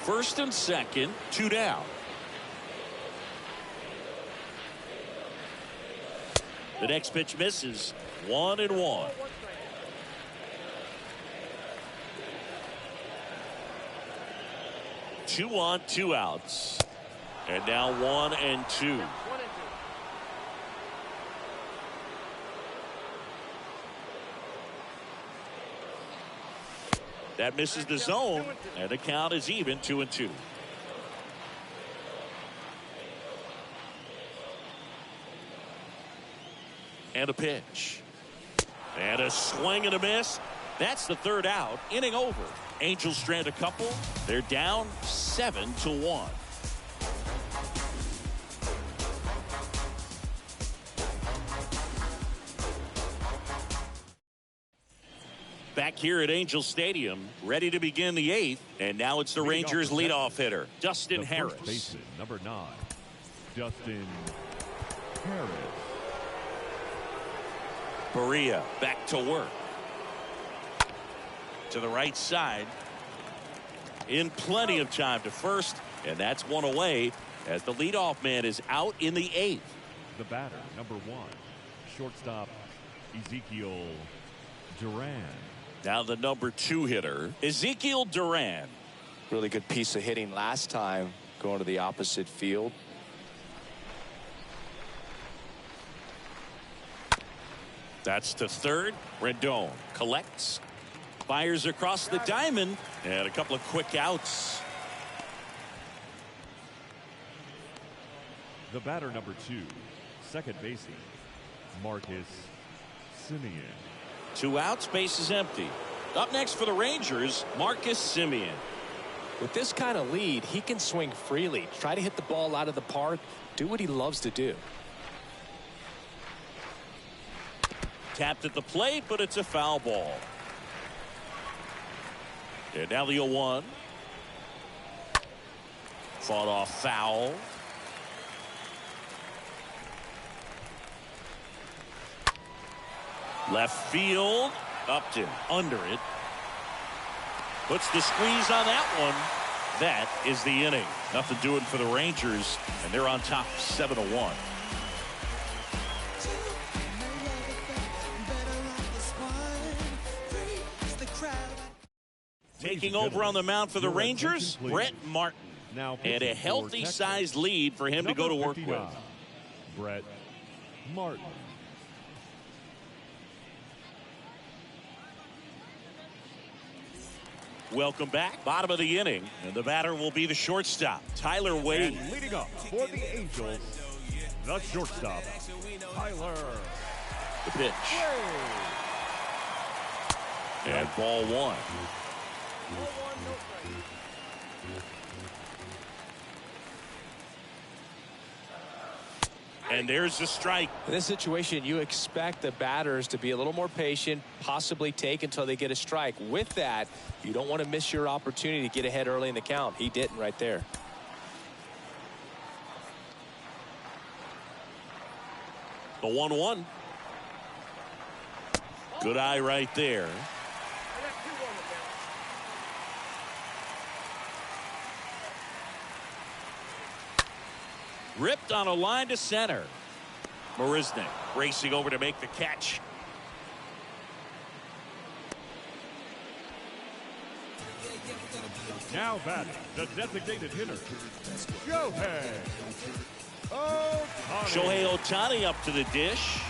First and second, 2 down. The next pitch misses. 1-1. Two on, 2 outs. And now 1-2. That misses the zone, and the count is even, 2-2. And a pitch. And a swing and a miss. That's the 3rd out. Inning over. Angels strand a couple. They're down 7-1. Back here at Angel Stadium, ready to begin the 8th, and now it's the Rangers leadoff hitter, Dustin Harris. First baseman, number 9, Dustin Harris. Berea back to work. To the right side. In plenty of time to first, and that's one away as the leadoff man is out in the 8th. The batter, number 1, shortstop Ezekiel Duran. Now the number 2 hitter, Ezekiel Duran. Really good piece of hitting last time, going to the opposite field. That's to third. Rendon collects, fires across the diamond, and a couple of quick outs. The batter, number 2, second baseman Marcus Simeon. 2 outs, base is empty. Up next for the Rangers, Marcus Simeon. With this kind of lead, he can swing freely, try to hit the ball out of the park, do what he loves to do. Tapped at the plate, but it's a foul ball. And now the 0-1. Fought off foul. Left field. Upton under it. Puts the squeeze on that one. That is the inning. Nothing doing for the Rangers, and they're on top 7-1. Taking over on the mound for the Rangers, Brett Martin. And a healthy sized lead for him to go to work with. Brett Martin. Welcome back. Bottom of the inning, and the batter will be the shortstop, Tyler Wade. And leading up for the Angels, the shortstop, Tyler. The pitch. And ball 1. And there's the strike. In this situation, you expect the batters to be a little more patient, possibly take until they get a strike. With that, you don't want to miss your opportunity to get ahead early in the count. He didn't right there. The 1-1. Good eye right there. Ripped on a line to center. Marisnik racing over to make the catch. Now batting, the designated hitter, Shohei Ohtani. Shohei Ohtani up to the dish.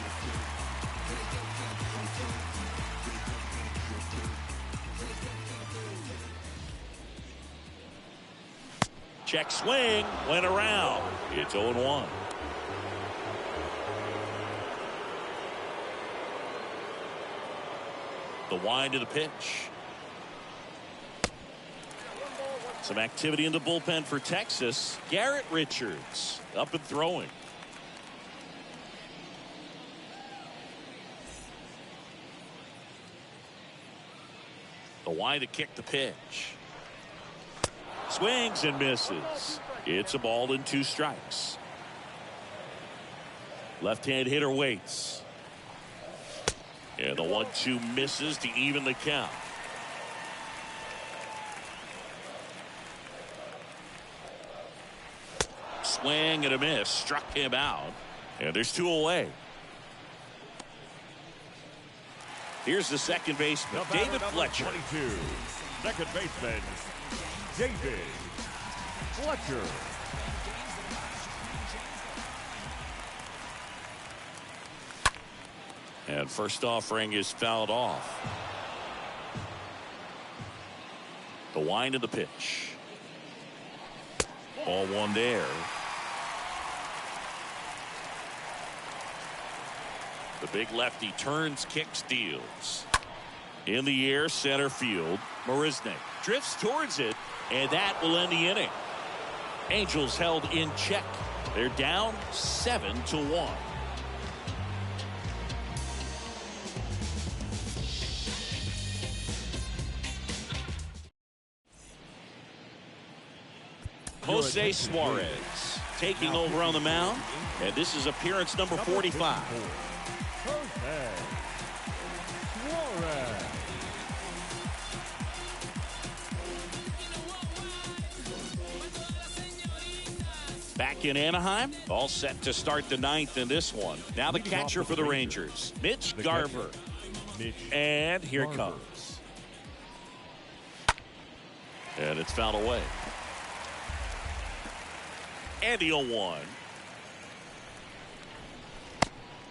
Check swing, went around. It's 0-1. The wind of the pitch. Some activity in the bullpen for Texas. Garrett Richards up and throwing. The wind to kick the pitch. Swings and misses. It's a ball and 2 strikes. Left-hand hitter waits. And the 1-2 misses to even the count. Swing and a miss. Struck him out. And there's 2 away. Here's the second baseman, David Fletcher. 22, second baseman, David Fletcher. And first offering is fouled off. The wind of the pitch. Ball 1 there. The big lefty turns, kicks, deals. In the air, center field. Marisnik drifts towards it, and that will end the inning. Angels held in check. They're down 7-1. Jose Suarez taking over on the mound, and this is appearance number 45. Jose Suarez. Back in Anaheim, all set to start the 9th in this one. Now the catcher for the Rangers, Mitch Garver. And here it comes. And it's fouled away. And the 0-1.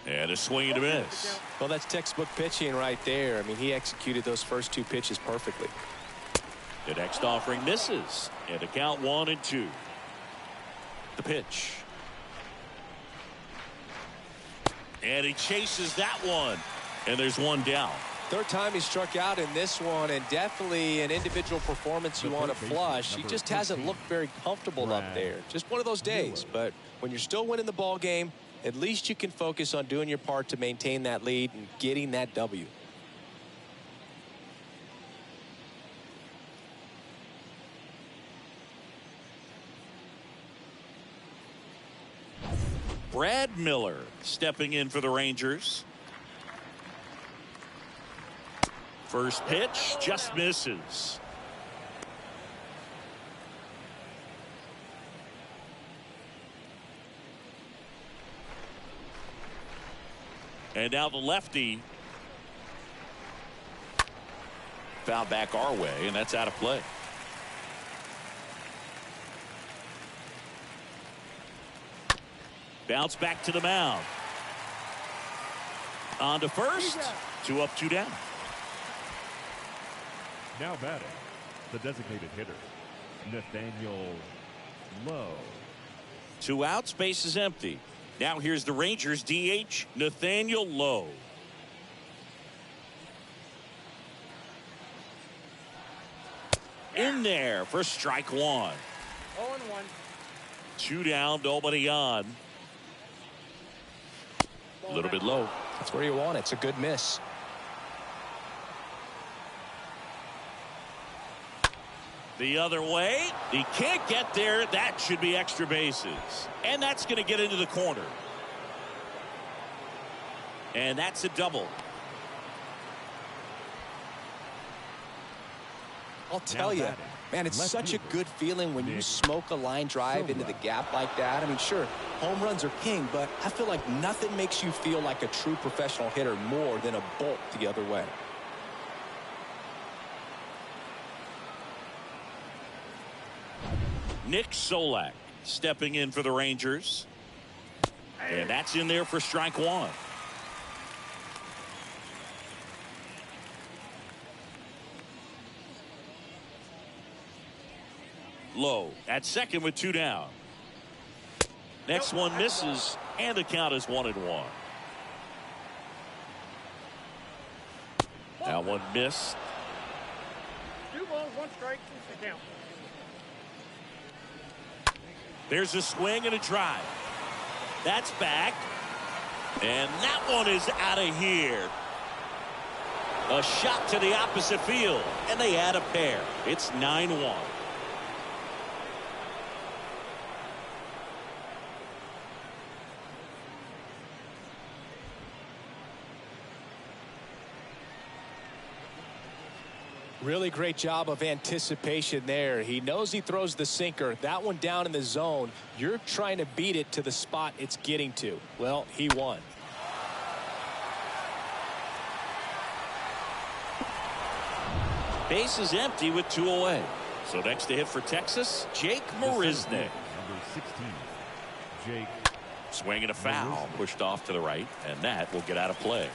And a swing and a miss. Well, that's textbook pitching right there. I mean, he executed those first 2 pitches perfectly. The next offering misses. And the count 1-2. The pitch. And he chases that one. And there's 1 down. 3rd time he struck out in this one, and definitely an individual performance you want to flush. He just hasn't looked very comfortable up there. Just one of those days. But when you're still winning the ball game, at least you can focus on doing your part to maintain that lead and getting that W. Brad Miller stepping in for the Rangers. First pitch just misses. And now the lefty. Foul back our way, and that's out of play. Bounce back to the mound. On to first. 2 up, 2 down. Now batting, the designated hitter, Nathaniel Lowe. 2 outs, base is empty. Now here's the Rangers DH, Nathaniel Lowe. In there for strike 1. 0-1. 2 down, nobody on. A little bit low. That's where you want it. It's a good miss. The other way. He can't get there. That should be extra bases. And that's going to get into the corner. And that's a double. I'll tell you, man, it's such a good feeling when you smoke a line drive into the gap like that. I mean, sure, home runs are king, but I feel like nothing makes you feel like a true professional hitter more than a bolt the other way. Nick Solak stepping in for the Rangers. And that's in there for strike 1. Low at second with 2 down. Next one misses, and the count is 1-1. That one missed. 2 balls, 1 strike, the count. There's a swing and a drive. That's back. And that one is out of here. A shot to the opposite field, and they add a pair. It's 9-1. Really great job of anticipation there. He knows he throws the sinker. That one down in the zone. You're trying to beat it to the spot it's getting to. Well, he won. Base is empty with 2 away. So next to hit for Texas, Jake Marisnick. Number 16, Jake. Swinging a foul, pushed off to the right, and that will get out of play.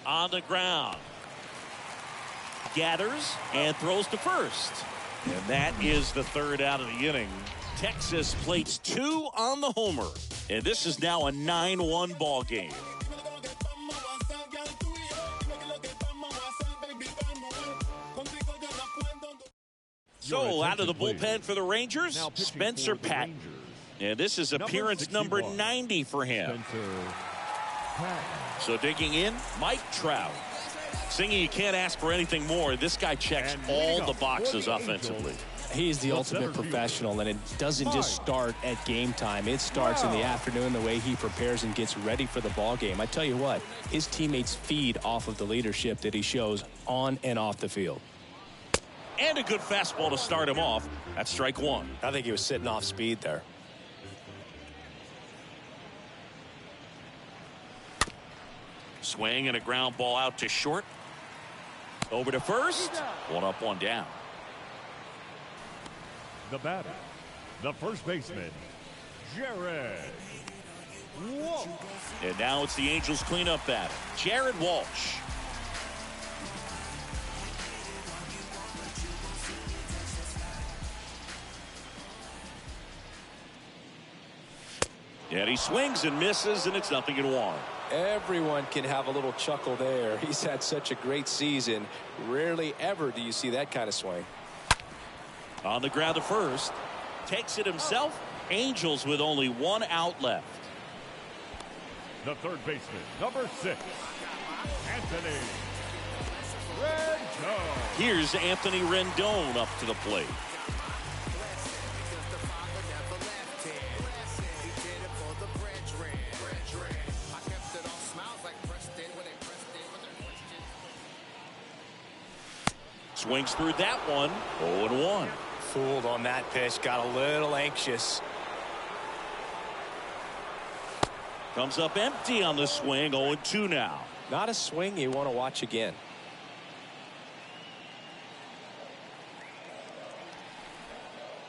On the ground. Gathers and throws to first. And that is the 3rd out of the inning. Texas plates 2 on the homer. And this is now a 9-1 ball game. So out of the bullpen for the Rangers, Spencer Patton. And this is appearance number 90 for him. So digging in, Mike Trout. Singing, you can't ask for anything more. This guy checks all the boxes offensively. He's the ultimate professional, and it doesn't just start at game time. It starts in the afternoon, the way he prepares and gets ready for the ball game. I tell you what, his teammates feed off of the leadership that he shows on and off the field. And a good fastball to start him off. That's strike 1. I think he was sitting off speed there. Swing and a ground ball out to short. Over to first. 1 up, 1 down. The batter, the first baseman, Jared Walsh. And now it's the Angels cleanup batter, Jared Walsh. And he swings and misses, and it's 0-1. Everyone can have a little chuckle there. He's had such a great season. Rarely ever do you see that kind of swing. On the ground to first. Takes it himself. Angels with only 1 out left. The third baseman, number 6, Anthony Rendon. Here's Anthony Rendon up to the plate. Swings through that one. 0-1. Fooled on that pitch. Got a little anxious. Comes up empty on the swing. 0-2 now. Not a swing you want to watch again.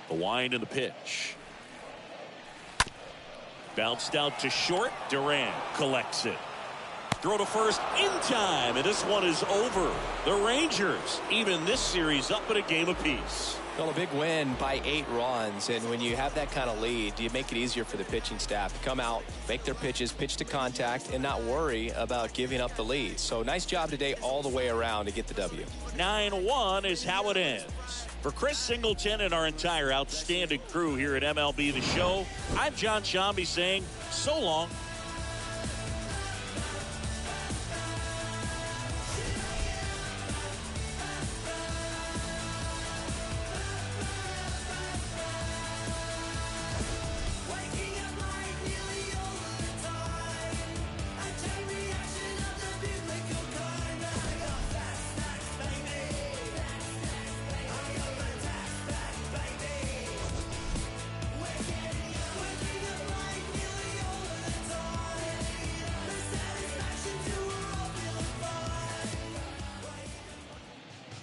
The wind and the pitch. Bounced out to short. Durant collects it. Throw to first in time, and this one is over. The Rangers even this series up at a game apiece. Well, a big win by 8 runs, and when you have that kind of lead, you make it easier for the pitching staff to come out, make their pitches, pitch to contact, and not worry about giving up the lead. So nice job today all the way around to get the W. 9-1 is how it ends. For Chris Singleton and our entire outstanding crew here at MLB The Show, I'm John Shambi saying so long.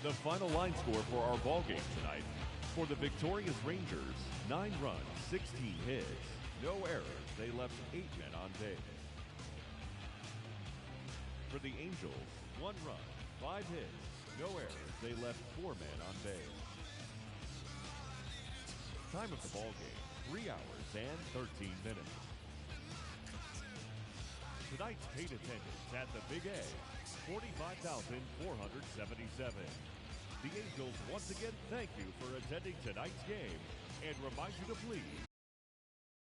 The final line score for our ball game tonight. For the victorious Rangers, 9 runs, 16 hits, no errors. They left 8 men on base. For the Angels, 1 run, 5 hits, no errors. They left 4 men on base. Time of the ball game, 3 hours and 13 minutes. Tonight's paid attendance at the Big A, 45,477. The Angels once again thank you for attending tonight's game and remind you to please